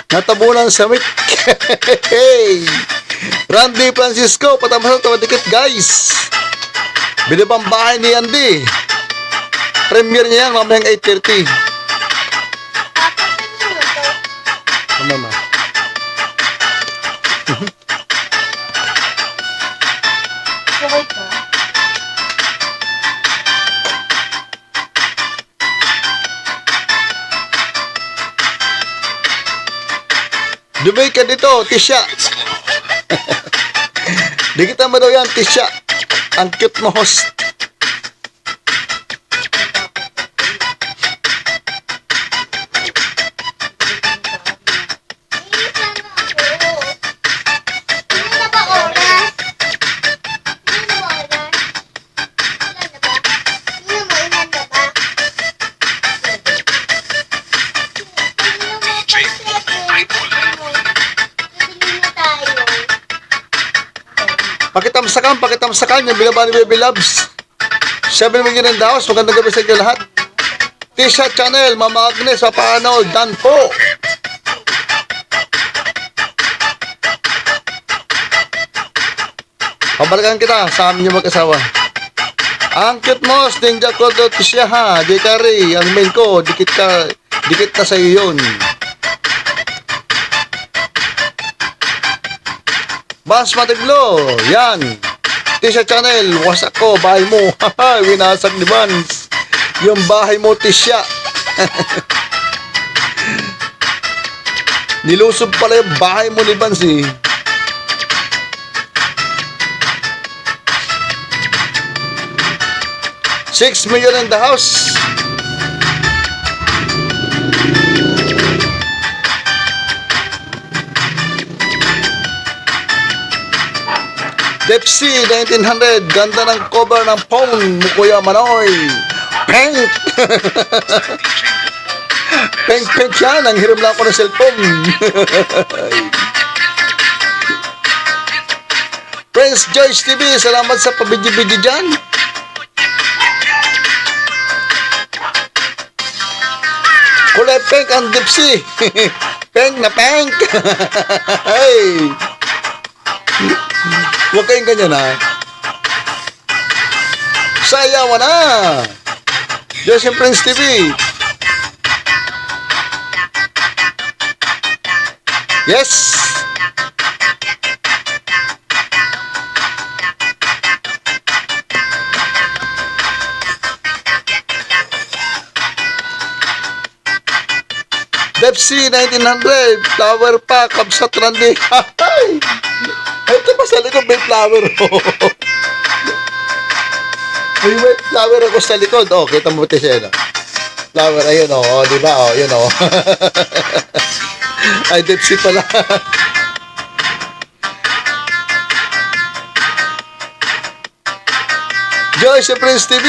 Natabunan sa mic. Randy Francisco, patapos na dikit guys. Binibang bahay ni Andy. Premiere niya yan, mamayang 8:30. Mama. Okay ka? Dumay ka dito, Tisha. Dikitan mo daw yan, Tisha. Ang cute mo, host. Ano na ba oras? Ano na ba oras? Ilan na ba? Ilan mo, ilan na ba? Ilan mo, bibili na tayo. Pakitamsakan yung binaba ni Baby Loves. 7 million in the house. Magandang gabi sa inyo lahat. Tisha Channel, Mama Agnes, Papa Arnold, Dan po. Pabalikan kita sa amin yung mag-asawa. Ang cute mo, Ninja Kodo Tisha ha. Di Kari, ang main ko, dikit na sa iyo yun. Basmati Glow, yan. Tisha Channel, wasak ko, bahay mo. Haha, winasak ni Vance. Yung bahay mo, Tisha. Nilusob pala yung bahay mo ni Vance eh. $6 million in the house. Depsi 1900, ganda ng cover ng phone mo, Kuya Manoy. Peng! Peng yan, ang hiram lang ako ng cellphone. Prince Joyce TV, salamat sa pabidyo-bidyo dyan. Kulay pink ang Dipsy. Peng na peng. Hey! Huwag kayong ganyan ha. Sayawan na. Diyos yung Prince TV. Yes. Depsi 1900, flower pa, kabsat Randy. Ay! Ito pa sa likod, may flower. May white flower ako sa likod. Oh, kita mo ito siya, no? Flower, ayun, oh, di ba? Oh, yun, oh. Ay, Depsi pala. Joyce Prince TV.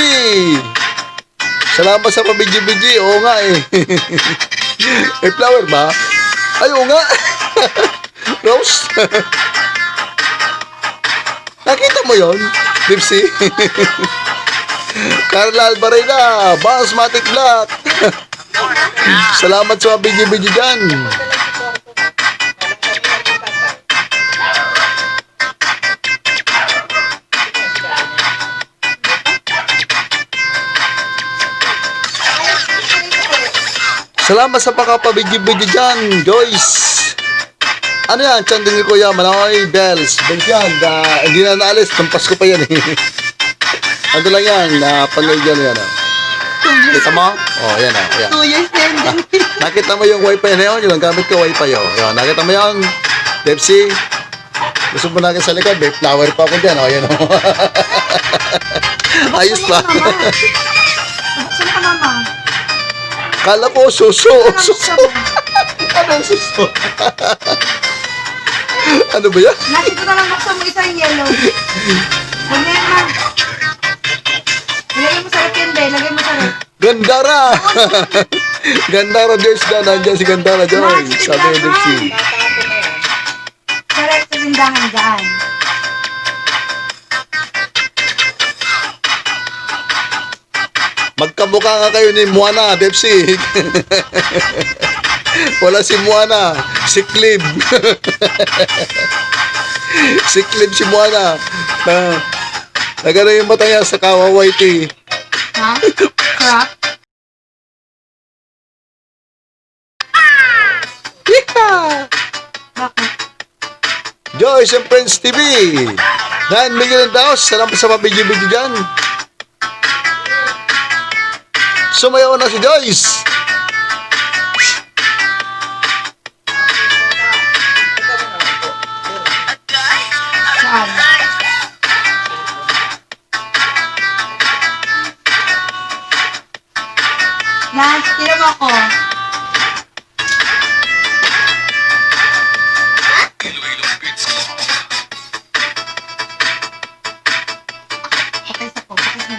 Salamat sa pabidyo-bidyo. Oo nga, eh. May flower ba? Ay, oo nga. Rose? Nakita mo yon, Dipsy? Carla Alvareda, Basmatic Black. Salamat sa video-video dyan. Salamat sa pakapabidyo-bidyo dyan, Joyce. Ano yan? Tiyan din ni Kuya Manoy Bells. Bells yan. Hindi na naalis. Tampas ko pa yan eh. Ano lang yan? Panood yan yan. Kita mo? Oh, yan oh. Yan. 2 years din. Nakita mo yung wifi na yun? Yung gamit ko wifi yun. Yan. Nakita mo yun? Pepsi? Gusto mo natin sa likod? May flower pa ako dyan. Oh, yan oh. Ayos pa. Saan ka, Mama? Kala ko suso. Saan Suso. ka, Mama? Anong suso? Ano ba yan? Nasi ko na lang buksan mo isa yung yellow. Huwag na yan, ma'am. Ilagay mo sa rep yan, be. Ilagay mo sa rep. Gandara! Gandara Joyce na. Nandiyan si Gandara Joyce. Sabi ni Dipsy. Tatapon na yan. Sa rep sa tindahan dyan. Magkamukha nga kayo ni Moana, Dipsy. Wala si Moana. Si Clib. Si Clib si Moana. Nagano yung mata niya sa kawawaiti. Ha? Crap? Yeehaw! Bakit? Joyce and Friends TV. 9 million daw. Salamat sa pabidyo-bidyo dyan. Sumayaw na si Joyce. Saan? Nas, tira mo ako. Pakis ako. Pakis mo.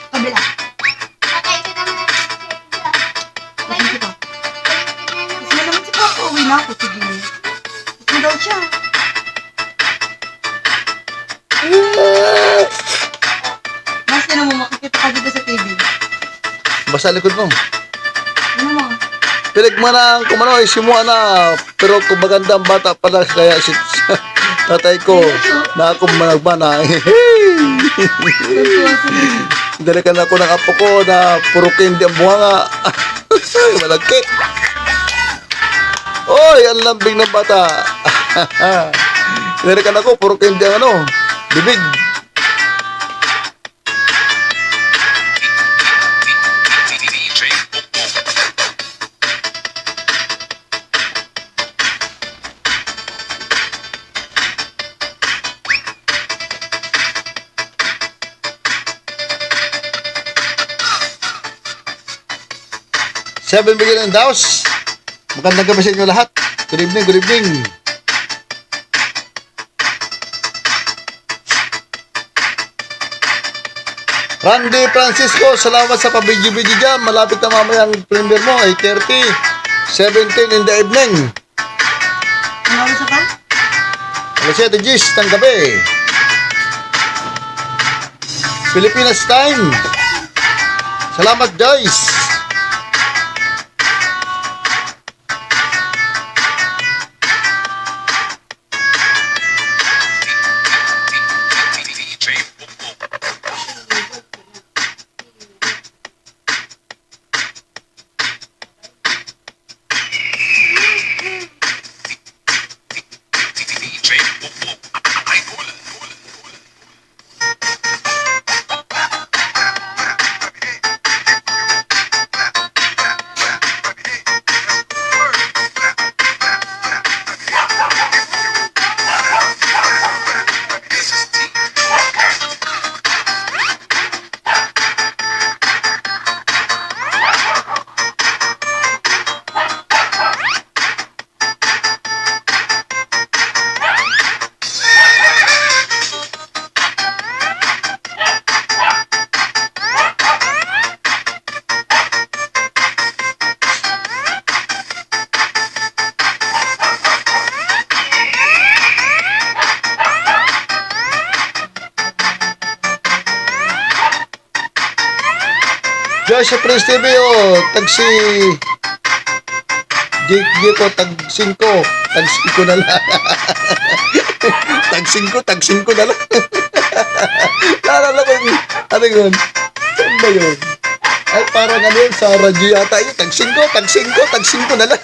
Kabila. Patay ko naman. Pakis ko. Kasi mo naman si Papa. Uwi na ako. Sige. Kasi daw siya. Mas, tinan mo. Makikita ka dito sa TV. Basta likod mo. Ano mo? Pinagmanaan ko man si Moana. Pero kung magandang bata pala kaya si tatay ko na ako managmana. Dalikan ako ng apo ko na puro candy ang buhanga. Malagkit. Oy, ang lambing ng bata. Dalikan ako, puro candy ang ano, bibig. $7 million daw. Magandang gabi sa inyo lahat. Good evening, good evening. Randy Francisco, salamat sa pabidyo-bidyo dyan. Malapit na mamaya ang premier mo, 8:30. 17 in the evening. Ano oras ka? Alas 7 G's ng gabi. Pilipinas time. Salamat, Joyce. Joyce sa Prince TV, tag si Jake ko, tag 5 na lang. tag 5 na lang. Naalala ko yung, ano yun? Saan ba yun? Ay, parang ano yun, sa radyo yata yun, tag 5 na lang.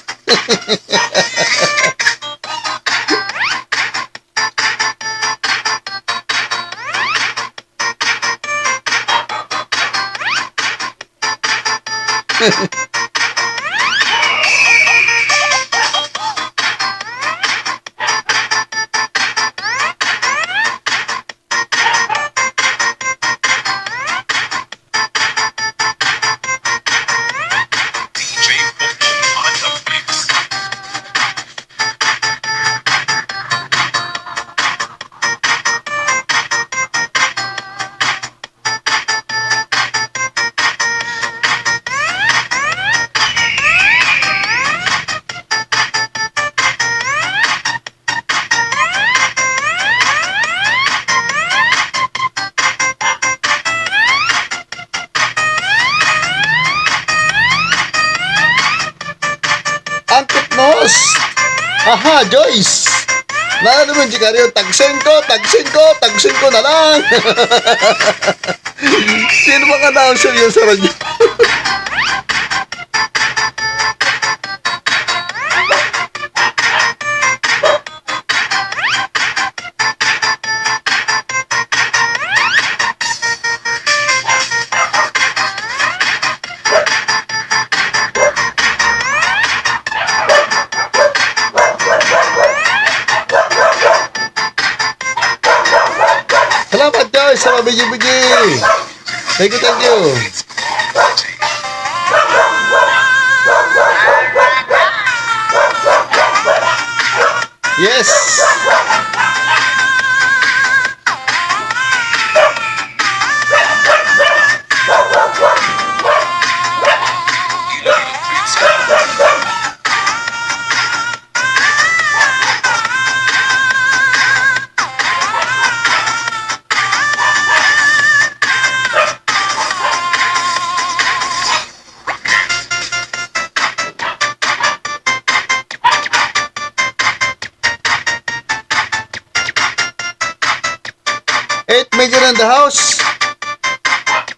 boss! Aha, Joyce! Na naman, Jikaryo, tagsin ko na lang! Sino mga announcer yun sa radyo? Salamat, Joyce, sa mabigi-bigi. Thank you. Yes. Eight Major in the house.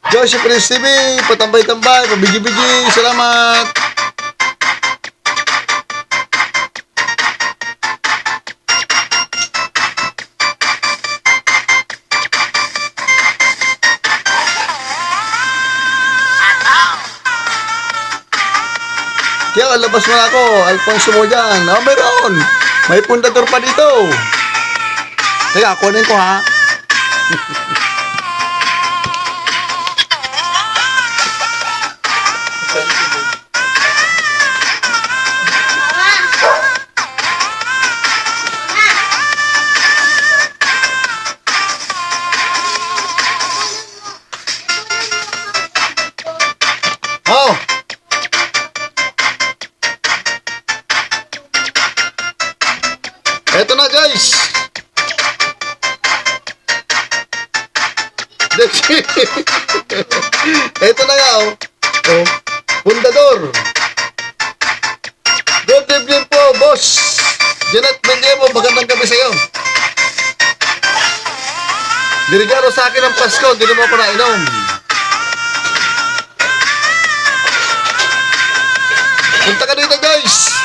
Joshua Prince TV, patambay-tambay, pabigi-bigi, salamat. Kaya labas mo na ako, Alfonso mo dyan. Oh, meron. May pundador pa dito. Teka, kunin ko ha. Oh. Eto na, guys. Eto na nga, oh. Oh. Pundador. Good evening po, boss. Janet Bendemo, magandang gabi sa'yo. Dirigaro sa akin ang Pasko, hindi naman ako nainom. Punta ka dito, guys.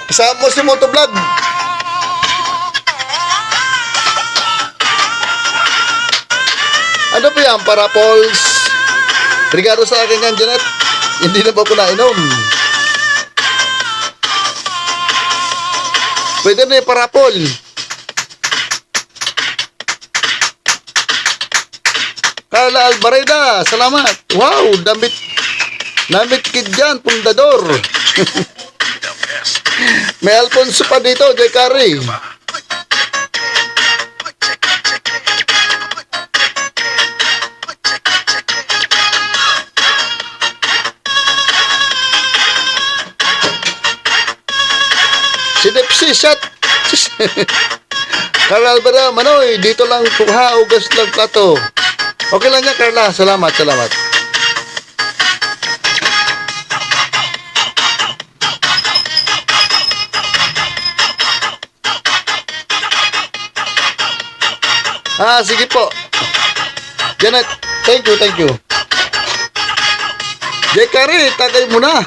Kasama mo si Motovlog. Ano po yan? Parapols. Regalo sa akin yan, Janet. Hindi na ba ako nainom? Pwede na yung parapol. Carla Albareda, salamat. Wow, damit kid dyan, pundador. May Alfonso pa dito, Jay Carey. Si Depsi, shot. Carla Albareda, Manoy, dito lang tuha, ugas lang plato. Okay lang yan, Carla. Salamat. Sige po. Janet, thank you. Jay Carey, tagay mo na.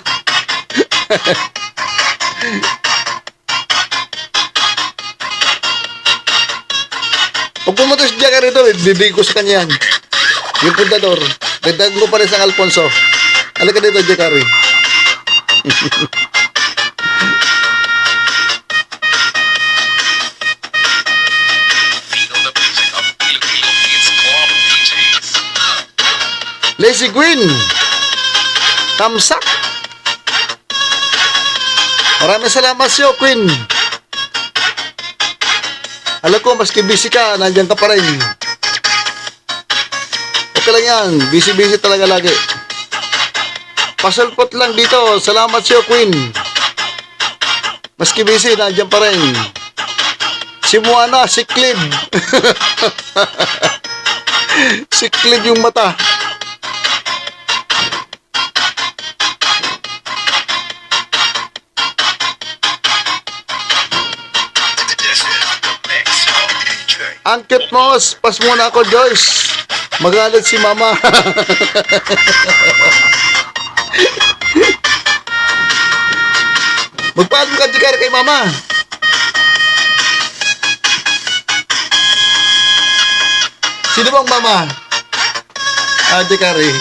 Pag pumunta si Jay Carey doon, bibig ko sa kanya yan. Yung pundador. Dagdag ko pa rin sa Alfonso. Halika dito, Jay Carey. Lazy Queen. Tamsak. Maraming salamat sa'yo, Queen. Alam ko, maski busy ka, nandiyan ka pa rin. Okay lang yan. Busy talaga lagi. Pasalpot lang dito. Salamat sa'yo, Queen. Maski busy, nandiyan pa rin. Si Moana, si Clib. Si Clib yung mata. Ang cute mo, pas muna ako, Joyce. Magalit si mama. Magpaalam ka, Jikar, kay mama. Sino bang mama? Ah, Jikar eh.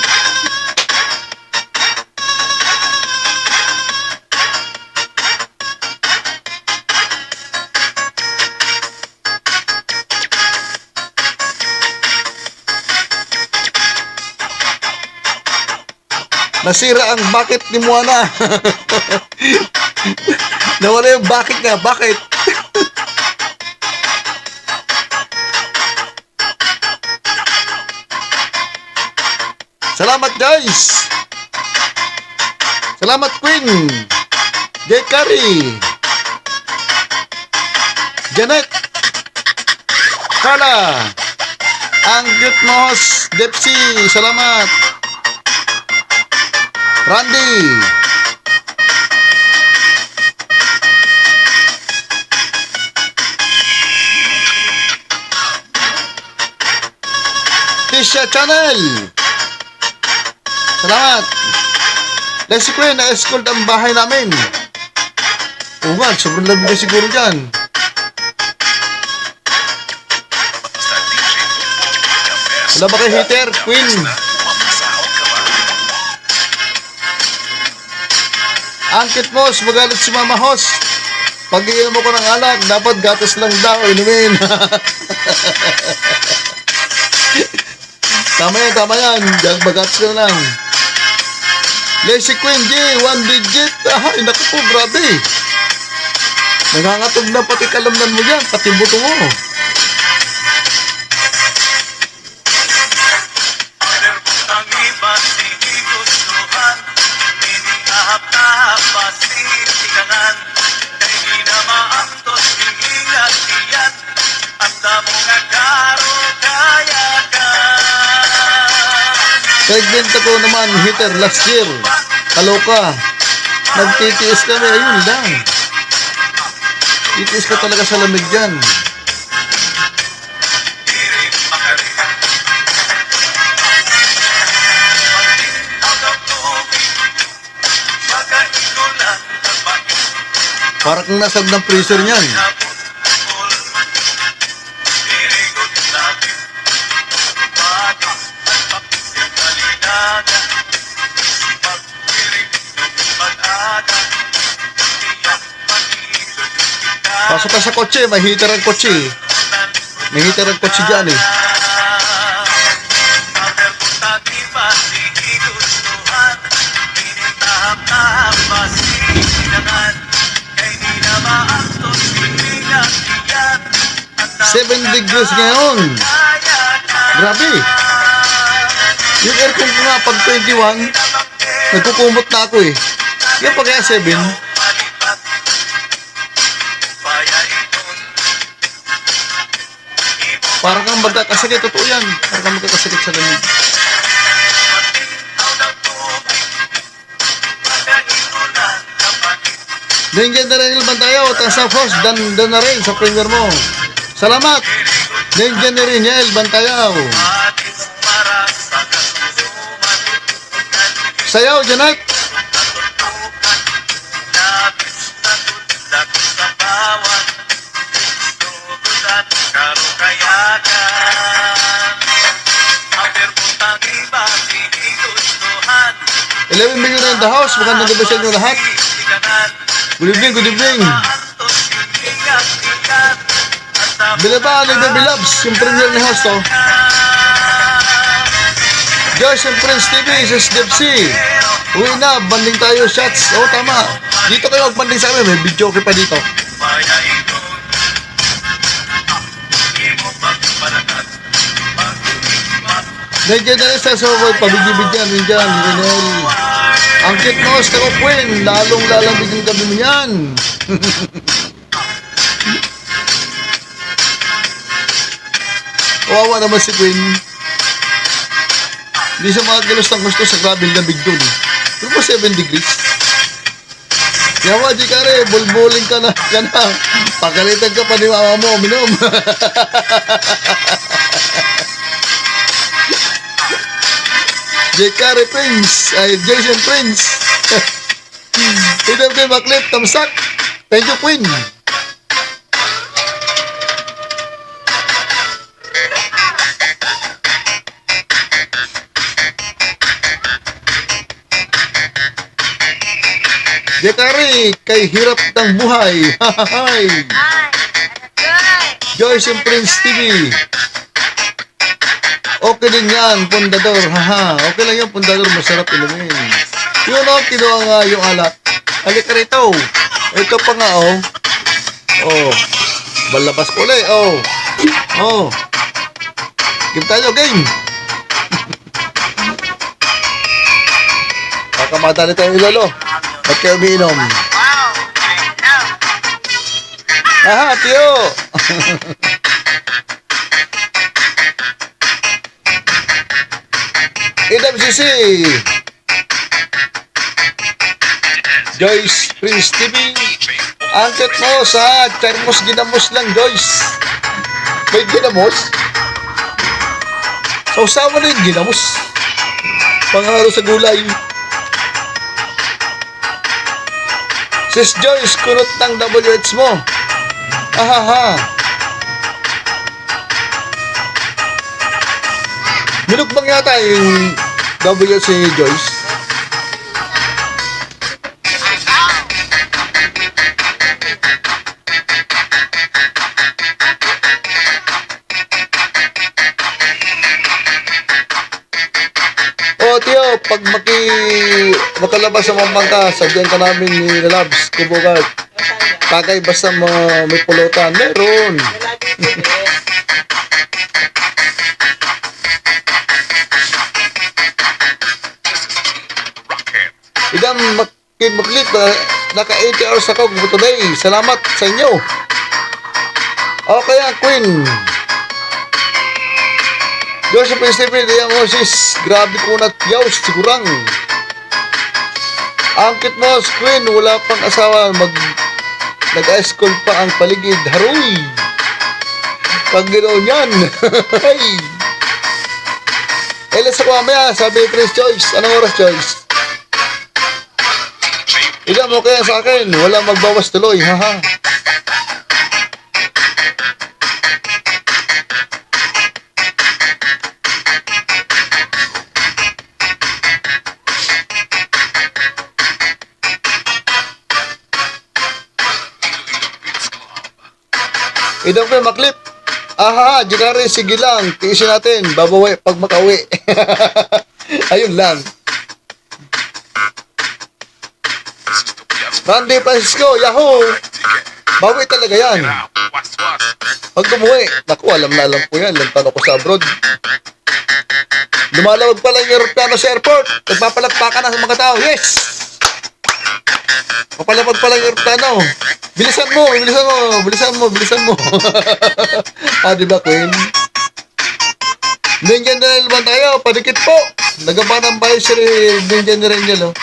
Nasira ang bucket ni Moana. Nawala yung bucket niya. Bakit? Salamat, guys. Salamat, Queen. Jay Curry. Janet. Carla. Ang cute mo, Depsy. Salamat. Randy. Tisha Channel. Salamat. Leslie Queen, na-escort ang bahay namin. Oo nga, sobrang lamig na siguro dyan. Wala ba kayo heater, Queen? Angkit mo, magalit si Mama Hos. Pag iinom ko ng alak, dapat gatas lang daw, inumin. Tama yan. Diyan, magatas ka na lang. Lazy Queen G, 1 digit. Ay, naku po, grabe. Nangangatog na pati kalamnan mo dyan, pati buto mo. Segment ako naman, hitter last year. Kaloka. Nagtitiis kami, ayun lang. Titiis ka talaga sa lamig dyan. Parang kang nasag ng freezer niyan. Pasok ka sa kotse, may heater ang kotse. May heater ang kotse dyan eh. Seven degrees ngayon. Grabe. Yung aircon ko nga pag 21, nagkukumot na ako eh. Yan pa kaya 7. Parang kang magkakasakit. Totoo yan. Parang kang magkakasakit sa lamig. Dengyan na rin ilban tayo. Tasa Frost. Dan na rin sa premier mo. Salamat. Dengyan na rin niya ilban tayo. Sayaw, Janet. $11 million in the house. Magandang gabi sa inyo lahat. Good evening, good evening. Bilaba, Baby Loves, yung premier ni host, oh. Joyce and Prince TV, sa Step C. Uwi na, banding tayo, shots. Oh, tama. Dito kayo magbanding sa amin, may video okay pa dito. Nandiyan na rin sa sobat, pabigibigyan, nandiyan, Renel. Ang cute mo, Stako Queen, lalong lalambig ang gabi mo yan. Wawa naman si Queen. Hindi siya makakilos ng gusto sa grabe lamig doon. Pero po 7 degrees. Yawa, Jikare, bulbuling ka na. Pagalitan ka pa ni mama mo, minom. Jikare Prince, ay Jason Prince. Ito kay Maklip, tamsak. Thank you, Queen. Jekari, kay hirap ng buhay. Hahahay. Joyce and Prince TV. Okay din yan, pundador. Haha. Okay lang yan, pundador. Masarap inumin. Yun o, kinuha nga yung alak. Halika rito. Ito pa nga, oh. Oh. Balabas ko ulit, oh. Oh. Game tayo, game. Kakamadali tayo ilolo. Ba't kayo umiinom? Aha, tiyo! AWCC! Joyce Prince TV. Angkat mo sa thermos ginamos lang, Joyce. May ginamos? Sausawa na yung ginamos. Pangaro sa gulay. Sis Joyce, kunot ng WH mo. Ahaha. Minukbang yata yung WH ni Joyce. O, Tiyo, pag makalabas sa mamangka, sagyan ka namin ni Labs, Kubugat. Tagay, basta may pulutan. Meron. Wala dito eh. Idang maklip, naka 80 hours ako today. Salamat sa inyo. Okay, Queen. Joseph Stephen, Diang Moses, grabe ko na tiyaw, sigurang. Angkit mo, Queen, wala pang asawa, nag-school pa ang paligid, haruy. Pag ginaw niyan, hey. Let's ako mamaya, sabi ni Chris Joyce, anong oras, Joyce? Ilan mo kaya sa akin, wala magbawas tuloy, haha. Idang ko maklip. Aha, Jikari, sige lang. Tiisin natin. Babawi pag makauwi. Ayun lang. Randy Francisco, Yahoo! Bawi talaga yan. Pag umuwi, naku, alam na alam ko yan. Lantan ako sa abroad. Lumalawag pala yung aeroplano sa airport. Nagpapalagpakan na sa mga tao. Yes! Papalapag pala yung aeroplano. Bilisan mo, bilisan mo, bilisan mo, bilisan mo. Ah, diba, Queen? Ninja na naman tayo, padikit po. Nagaba ng bayo si Ninja ni Rangel, oh.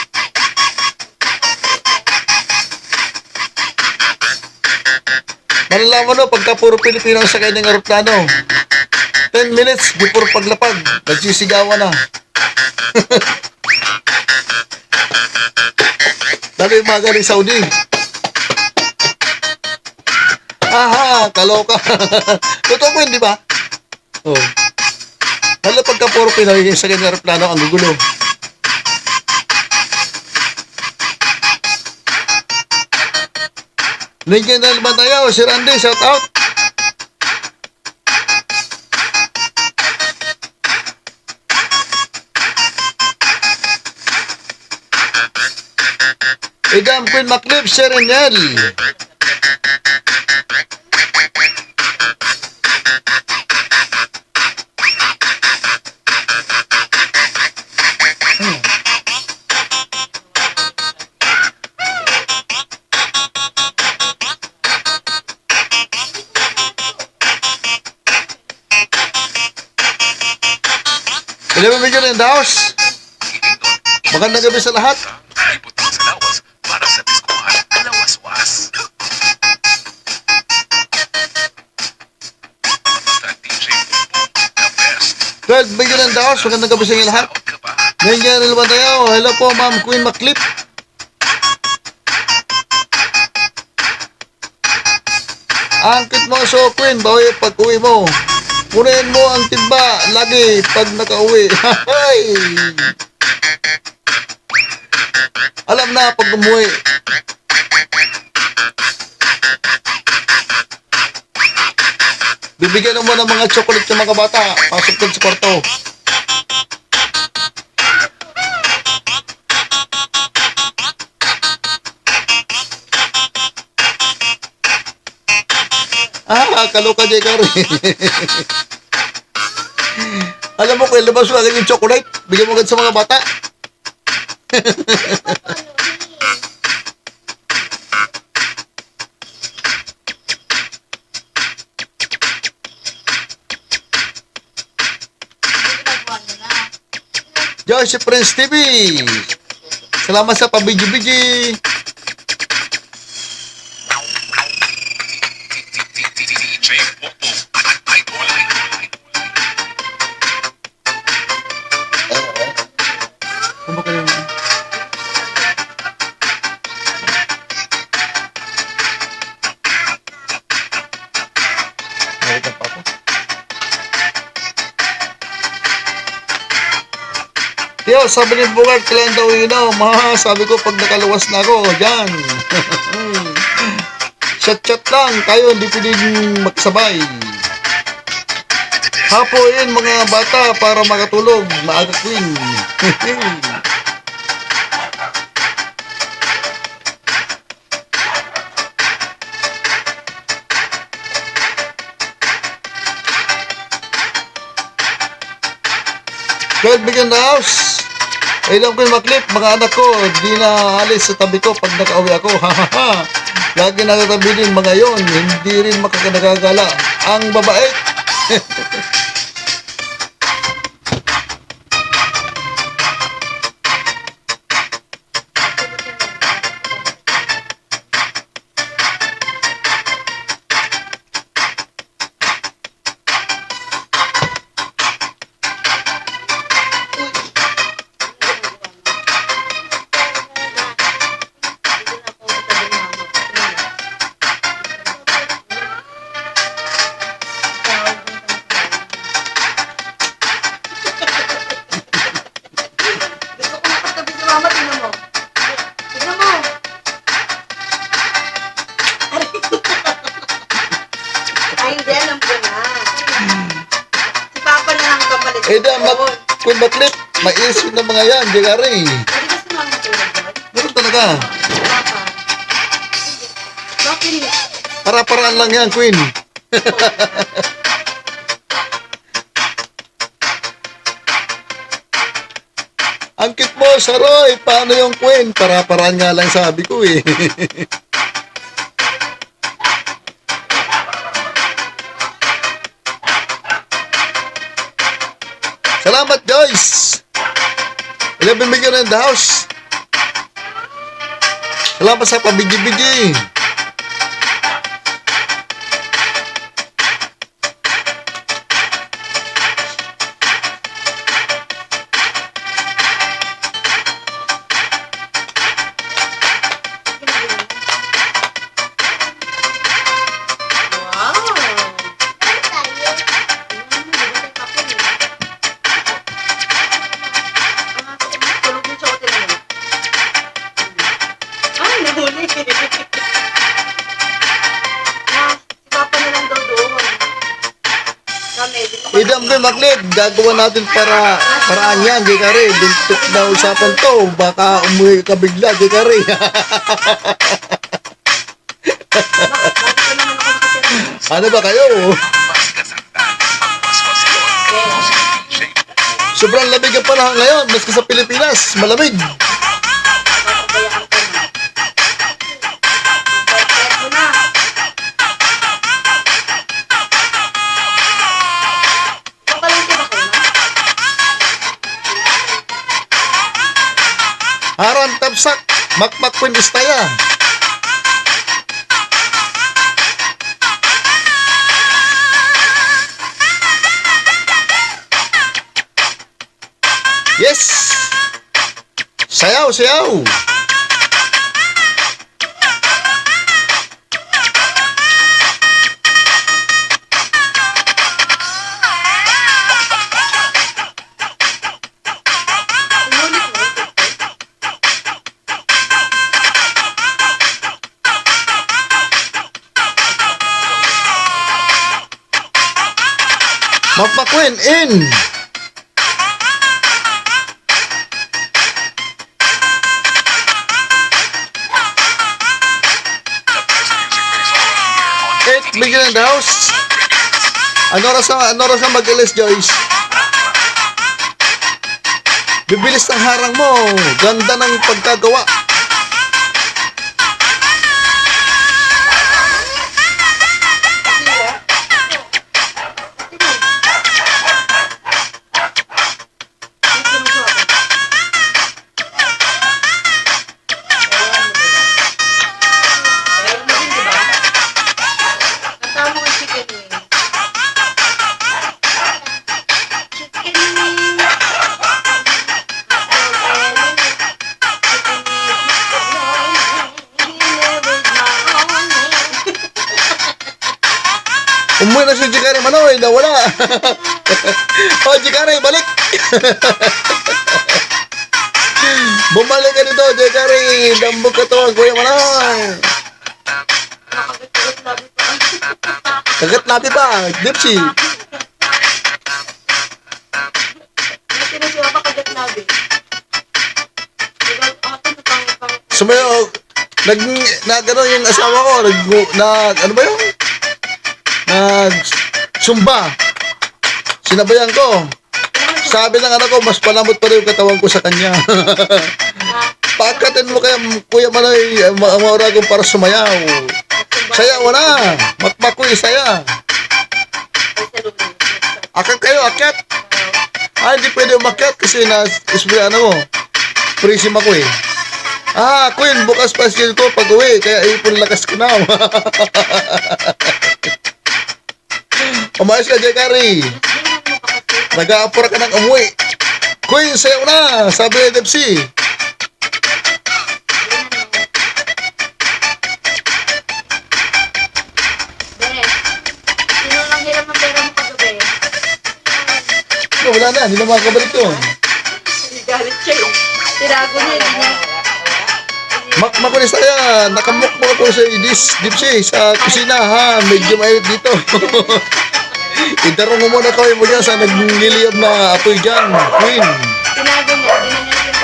Malalaman mo, pagka puro Pilipino ang sakay ng aeroplano. 10 minutes before paglapag, nagsisigawan na. Dali yung mga galing Saudi. Aha, kaloka. Totoo ko yun, di ba? Oh. Lalo pagka puro Pinoy sa kanyang aeroplano, ang gugulo. Nandiyan na naman tayo. Si Randy, shout out. Idam Queen Maclip, Serenel. Ilan mo in the house? Magandang gabi sa lahat. Ipot ng salawas para sa diskuhan. 12 billion and dollars. Magandang gabi sa inyo lahat. Ngayon naman tayo. Hello po, Ma'am Queen Maclip. Angkit mo so Queen, bawi pag uwi mo. Punin mo ang timba lagi pag nakauwi. Hay! Alam na pag umuwi. Bibigyan mo ng mga chocolate yung mga bata. Pasok din sa kwarto. Kaloka dyan ka rin. Alam mo, kung labas mo agad yung chocolate, bigyan mo agad sa mga bata. Joyce Prince TV. Salamat sa pabidyo-bidyo. Yo, sabi ni Bugart, kailan daw yun sabi ko pag nakaluwas na ako, dyan. Chat-chat lang, tayo hindi pwedeng magsabay. Hapoin mga bata para makatulog, maaga Queen. God begin the house. Ilang ko yung maklip, mga anak ko, di na alis sa tabi ko pag nakauwi ako. Lagi nakatabi din mga yon, hindi rin makakanagagala. Ang babae. Kung maklip, maisip ng mga yan, di ka rin. Meron talaga. Para-paraan lang yan, Queen. Ang cute mo, Saroy. Paano yung Queen? Para-paraan nga lang sabi ko eh. Salamat, Joyce. 11 million in the house. Salamat sa pabigi-bigi. Idam ko maklip, gagawa natin paraan yan, di ka rin. Duntok na usapan to, baka umuwi ka bigla, di ka rin. Ano ba kayo? Sobrang lamig ang panahon ngayon, maski sa Pilipinas, malamig. Haran tapsak, makmak pun istaya. Yes! Sayaw, sayaw! Magpakwin, in! Bigyan ng house. Ano oras na mag-alis, Joyce? Bibilis ng harang mo. Ganda ng pagkagawa. Umuwi na si Jikari Manoy, nawala. O, Jikari, balik. Bumalik ka dito, Jikari. Dambog ka to, Kuya Manoy. Kagat labi pa, Dipsy. Sumayo, ano yung asawa ko, ano ba yun? Sumba. Sinabayan ko. Sabi ng anak ko, mas palamot pa rin yung katawan ko sa kanya. Pagkatin mo kaya, Kuya Manoy, ang oragong para sumayaw. Sayaw na. Makmakoy, saya. Akan kayo, akyat. Hindi pwede umakyat kasi ano mo, prisim ako eh. Queen, bukas pa skill ko pag uwi, kaya ipon lakas ko na. Umayos ka, Jekari. Nag-aapura ka ng umuwi. Queen, sayaw na, sabi ni Dipsy. Wala na, hindi na makakabalik yun. Galit siya eh. Tirago niya, hindi niya. Makunis tayo, nakamukmuk ako sa Dipsy, sa kusina ha, medyo mainit dito. Itarong mo muna kawin mo dyan sa nagliliyab na apoy dyan, Queen. Tinago niya, hindi na niya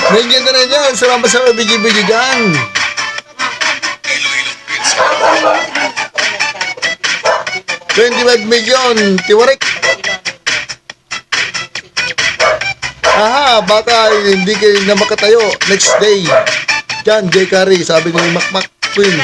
Nandiyan na rin yan, sama-sama bigi-bigi dyan. 25 million, tiwarik. Baka hindi kayo na makatayo next day. Diyan, Jekari, sabi ni Makmak Queen.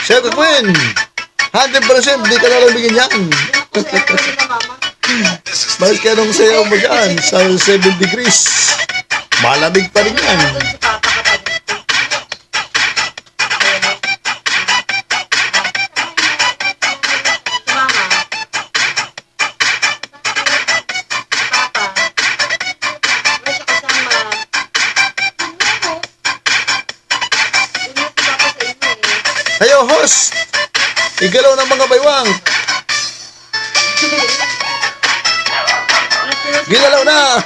Siyempre, Queen, 100% di ka lalabigin yan. Bakit ka nung sayaw mo dyan sa 7 degrees? Malamig pa rin yan. Hayo, host! Igalaw ng mga baywang! Ginalaw na!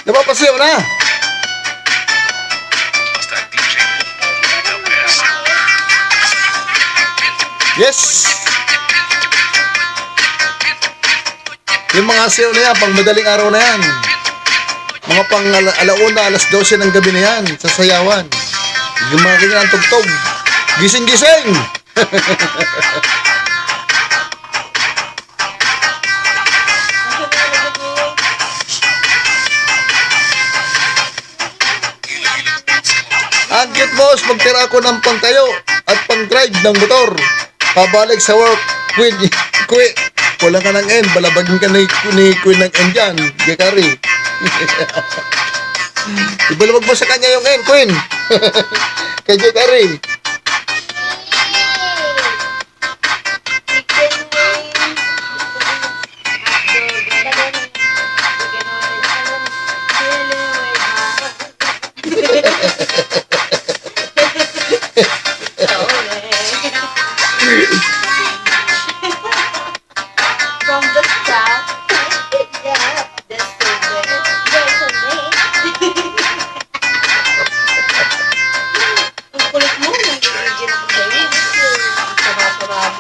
Napapasayaw na! Yes! Yung mga sayo na yan, pang madaling araw na yan. Mga pang alauna, alas 12 ng gabi na yan, sa sayawan. Yung mga ganyan ang tugtog. Gising-gising! Ang cute boss, magtira ako ng pangtayo at pang-drive ng motor. Pabalik sa work, Queen, wala ka ng N, balabagin ka ni Queen ng N dyan, Gekari. Ibalabag mo sa kanya yung N, Queen. Kay Gekari. From the top, the silver, there's a way. Ang kulit mo, nag-i-engine ako sa'yo. Sarap-sarap.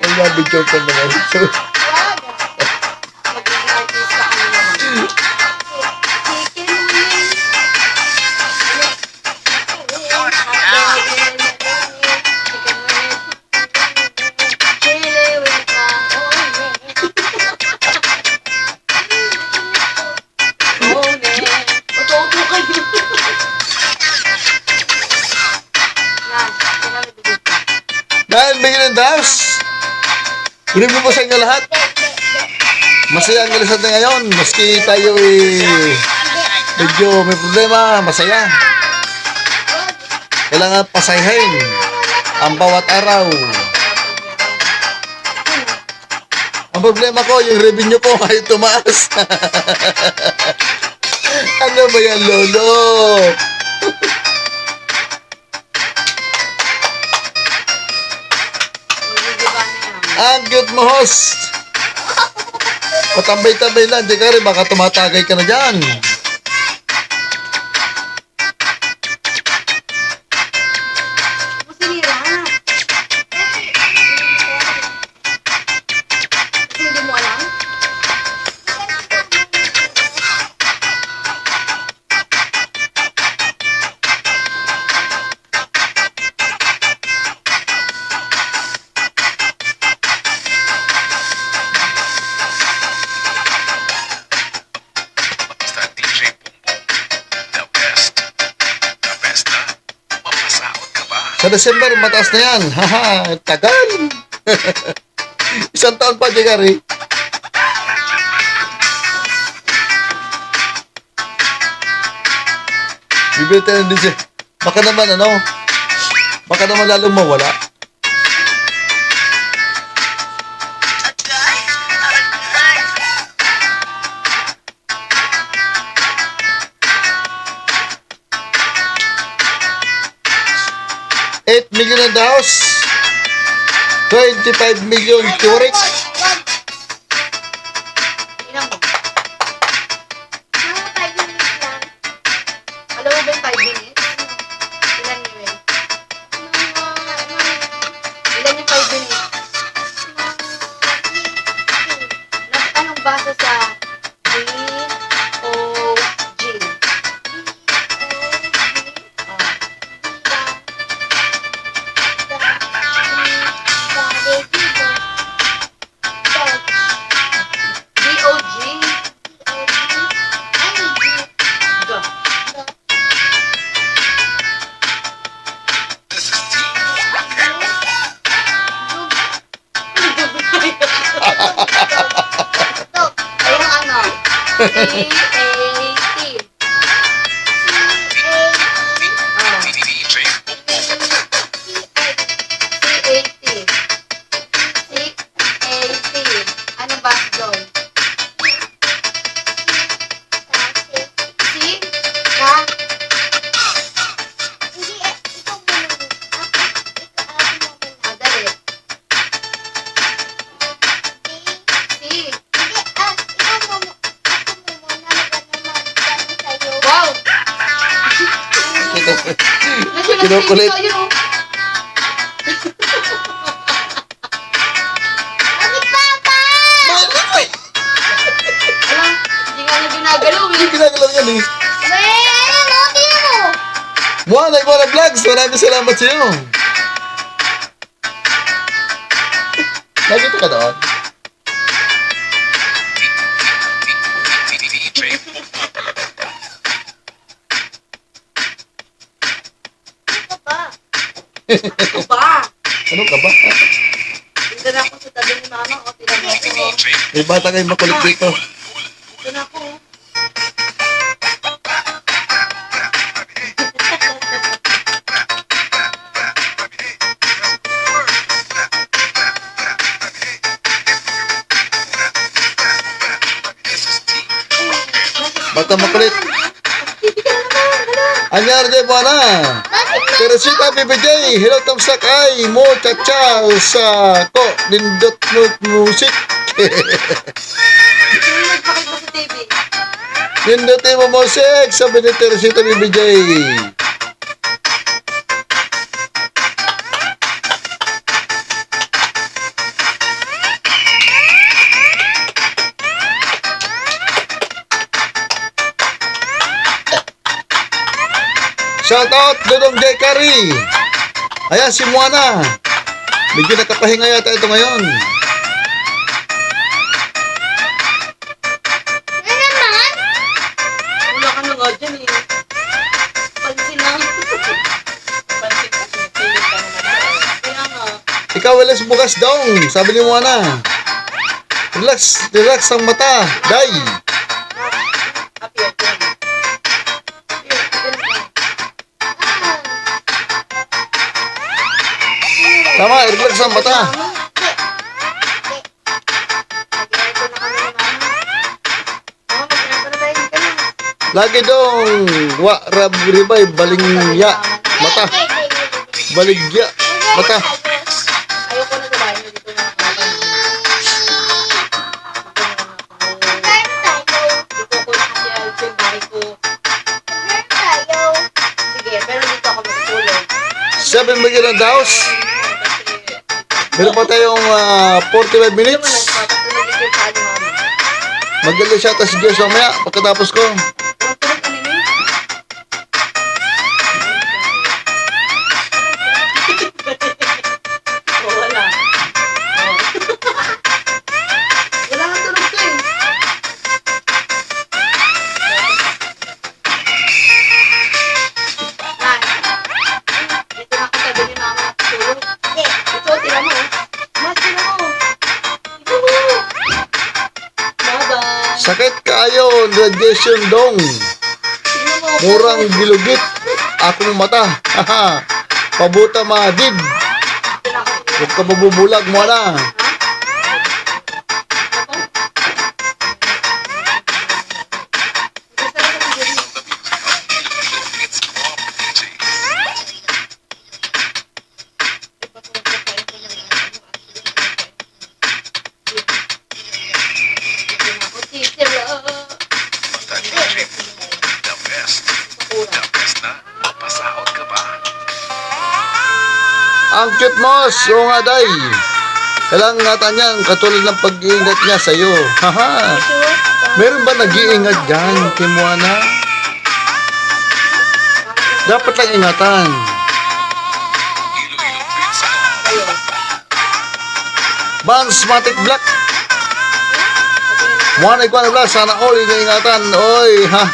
Ang nabidyo ko naman. So, Wag. Magiging artista ka na naman. Chicken wings. Chili with Oo, ne. Matuto kayo. Yan, kailangan dito. dahil bigyan ng das. Review po sa inyo lahat. Masaya ang galisad na ngayon. Maski tayo medyo may problema, masaya. Kailangan pasayahin ang bawat araw. Ang problema ko, yung revenue ko ay tumaas. Ano ba yan, Lolo? Magigiba na yan. Ang cute mo, host. Patambay-tambay lang, di ka rin, baka tumatagay ka na dyan. Ako sinira. Kasi hindi mo alam? Basta DJ Bumbong, the best. The best na, mapasaot ka ba? Sa December, mataas na yan. Haha, tagal. Isang taon pa, di ka rin. Bibili tayo ng DJ. Baka naman, baka naman lalong mawala. $8 million in the house. 25 million curate. Ilang mo? Mga 5 minutes lang. Alam mo ba yung 5 minutes? Ilan yun? Ilan yung 5 minutes? Anong basa sa D-O-G? Ah. D-O-G? Go. Ayun ano? C-A-T. Ah. DJ Bumbong, C-A-T. C-A-T. Anong basa doon? C? Ka? Ah, dali. C. Wow! Kinukulit. ginagalaw yan eh. Well, tingnan mo. Moana Iguana Vlogs, maraming salamat sa iyo. Nakita ka doon? DJ Ano ba? Ano ka ba? Tingnan ako sa tabi ni mama. O, tingnan mo ako. DJ May bata kayong makulit dito. Tingnan ako. Bata makulit. Anyar de Moana. Bakit ba? Teresita BBJ, hello tamsak ay mo chacha sa ko nindot mo music. Sino nagpakita sa TV? Nindot mo music, sabi ni Teresita BBJ. Shout out Dudong J. Curry. Ayan si Moana. Medyo nakapahinga yata ito ngayon. Ano naman? Wala ka na nga dyan eh. Pansin lang. Pansin kasi, pilit ka naman. Kaya nga. Ikaw Weles bukas daw, sabi ni Moana. Relax, relax ang mata. Day. Happy at yun. Tama, relax ang mata. Mag-aircon na kami ni mama. Mama, mag-aircon na tayo. Hindi ka na. Lagi dong wa rab ribay balingya mata. Baligya mata. Ayoko na sa bahay niyo. Dito na ako. Dito ko na kasi ito yung bahay ko. Sige, pero dito ako matutulog. 7 million ang daos. Meron pa tayong 45 Ito mo minutes. nagpapatulog dito yung paa ni mama. Magaling siya tas Diyos mamaya pagkatapos ko. Walang tulog ka nila eh. Oh, wala. Oh. Wala kang tulog ko eh. Nan, dito na ako tabi ni mama tulog. Ito, tira mo. Mas, tira mo. Ito mo. Bye-bye. Sakit kaayo radiation dong. Tingnan mo. Murang gilugit akong mata. Haha. Pabuta madid. Huwag ka mabubulag mo na. Basta DJ the best. The best na mapasahod ka ba? Ang cute mo, so nga day. Kailangan nga tanyan, katulad ng pag-iingat niya sa'yo. Haha. Meron ba nag-iingat dyan kay Moana? Dapat lang ingatan. Iloilo Pizza. Bansmatic Black. Moana Iguana Black, sana all ingatan. Oy, ha.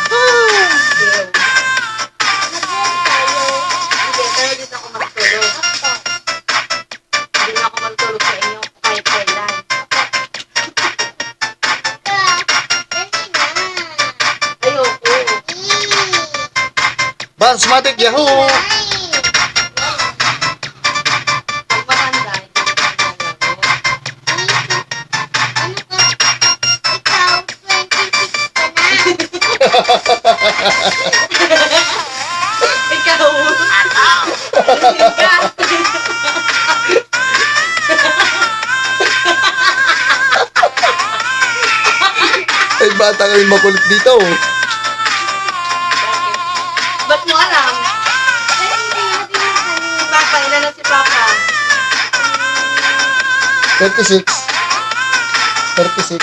Bansmatic Yahoo. Ay, bata kami makulit dito. Ba't mo alam? Papa, ilan na si Papa? 36. 36.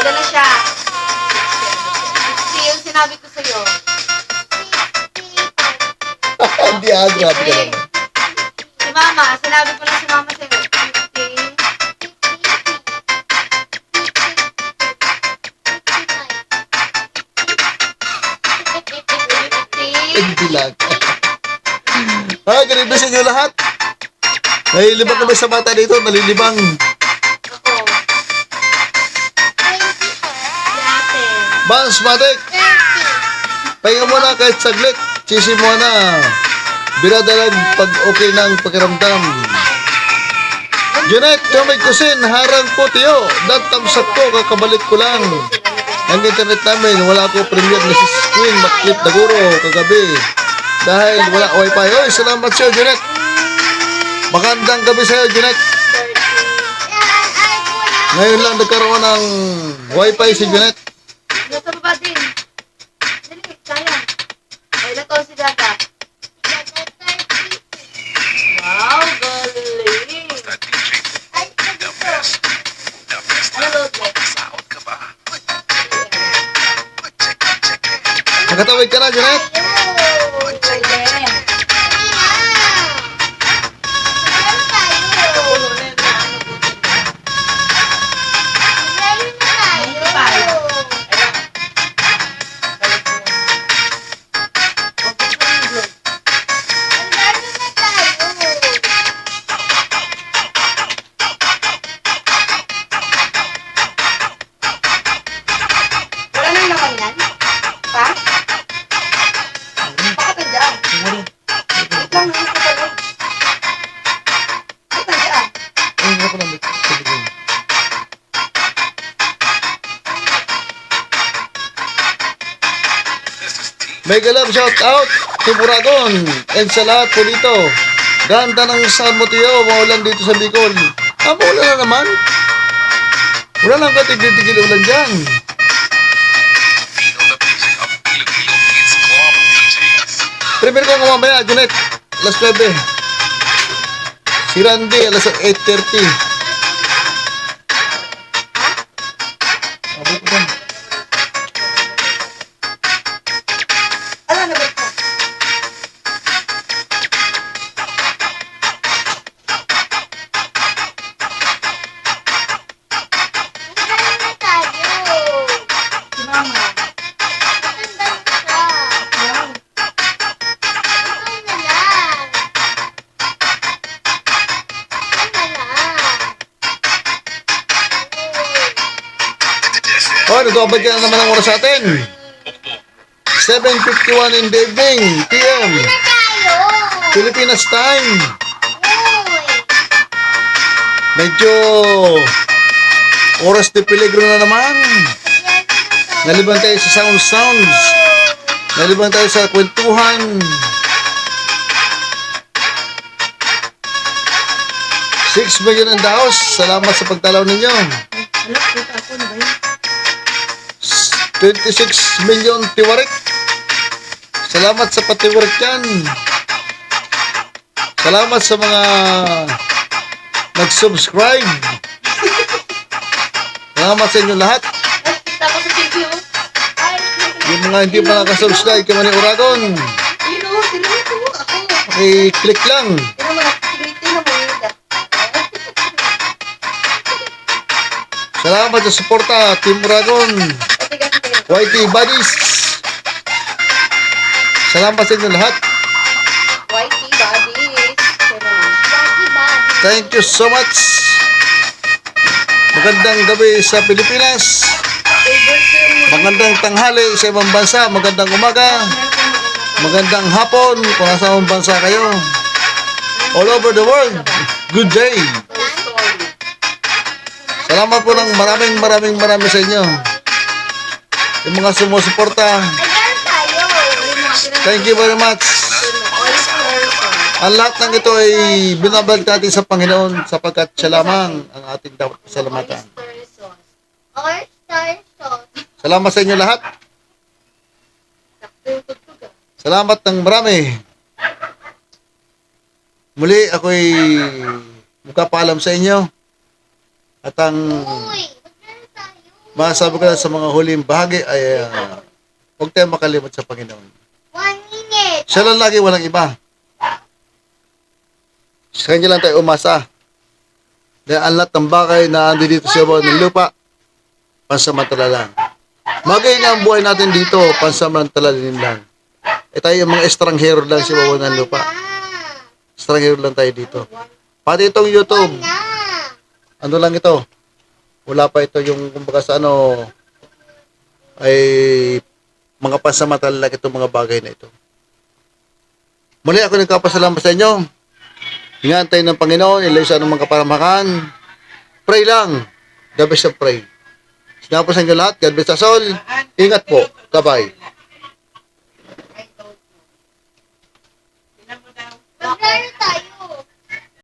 Ilan na siya? sinabi ko sa'yo? Hindi grabe ka lang. Si Mama, sinabi ko lang si Mama sa'yo. 50. Hindi lang. Ganito sa inyo lahat. Nalilibang kami sa bata dito, nalilibang. Ako. Dati. Bans, Matik, pahinga muna kahit saglit. Sisi mo na. Binadalag pag okay na ang pakiramdam. Janet, kamay kusin, harang po tiyo. Datamsak ko, kakabalik ko lang. Ang internet namin, wala ko premier na si Queen Maklip Daguro kagabi. Dahil wala wifi. Oy, salamat sa'yo, Janet. Magandang gabi sa'yo, Janet. Ngayon lang nagkaroon ng wifi si Janet. Nasa baba din. Dali, kaya. Ay, nato si Dada. Wow, galing. The DJ, the best. The best Ano na. load mo? Sahod ka ba? Check. Nakatawid ka na, Janet. Pwede. Puno na yun na ano po. Wala nang laman yan? Pa? Bakit nandiyan? Wait lang, hindi ko pala. Bakit nandiyan? This is Team Mega love shout out to Buragon and sa lahat po dito. Ganda ng San Mateo, maulan dito sa Bicol. Maulan na naman. Wala lang ka tigil-tigil ulan dyan. Feel the music of Filipino Kids Club DJs. Prepare ko mamaya, Janet. Alas 9. Si Randy, alas 8:30. Abot ko ba? Ano na ba ito? Si Mama. Yan. Oh, nagkabad ka na naman ang oras sa atin. 7:51 in the evening, PM. Pilipinas time. Medyo oras de peligro na naman. Nalibang tayo sa sounds. Nalibang tayo sa kwentuhan. 6 million ang daos. Salamat sa pagtalaw ninyo. Ano? Kita ako na ba yun? 26 million tiwarik. Salamat sa patiwarik yan. Salamat sa mga nag-subscribe. Salamat sa inyo lahat. Ay, kita ko sa TV, oh. Yung mga hindi pa nakasubscribe kay Manny Oragon, Yun, oh. Tinuloy ko. Ako. i-click lang. Tingnan mo na. Tingnan mo yun. Salamat sa suporta, Team Oragon, YT Buddies. Salamat sa inyo lahat. YT Buddies. Thank you so much. Magandang gabi sa Pilipinas. Magandang tanghali sa ibang bansa. Magandang umaga. Magandang hapon kung nasa ibang bansa kayo. All over the world. Good day. Salamat po ng maraming sa inyo. Yung mga sumusuporta. Thank you very much. Ang lahat ng ito ay binabalik natin sa Panginoon sapagkat siya lamang ang ating dapat pasalamatan. Salamat sa inyo lahat. Salamat ng marami. Muli ako'y magpapaalam sa inyo. At ang masasabi ko na sa mga huling bahagi ay Huwag tayong makalimot sa Panginoon. 1 minute. Siya lang lagi, walang iba. Sa Kanya lang tayo umasa. Dahil ang lahat ng bagay na andi dito sa bawat ng lupa, pansamantala lang. Magay nga ang buhay natin dito, pansamantala din lang. Tayo yung mga estranghero lang sa bawat ng lupa. Estranghero lang tayo dito. Pati itong YouTube, ano lang ito? Wala pa ito yung, kumbaga sa ano, ay mga pansamantala lang itong mga bagay na ito. Muli ako nagkapasalamat sa inyo. Ingat tayo ng Panginoon, ilayo sa anong mga kapamakan. Pray lang. The best of pray. Sinapo sa inyo lahat. God bless us all. Ingat po. Bye-bye.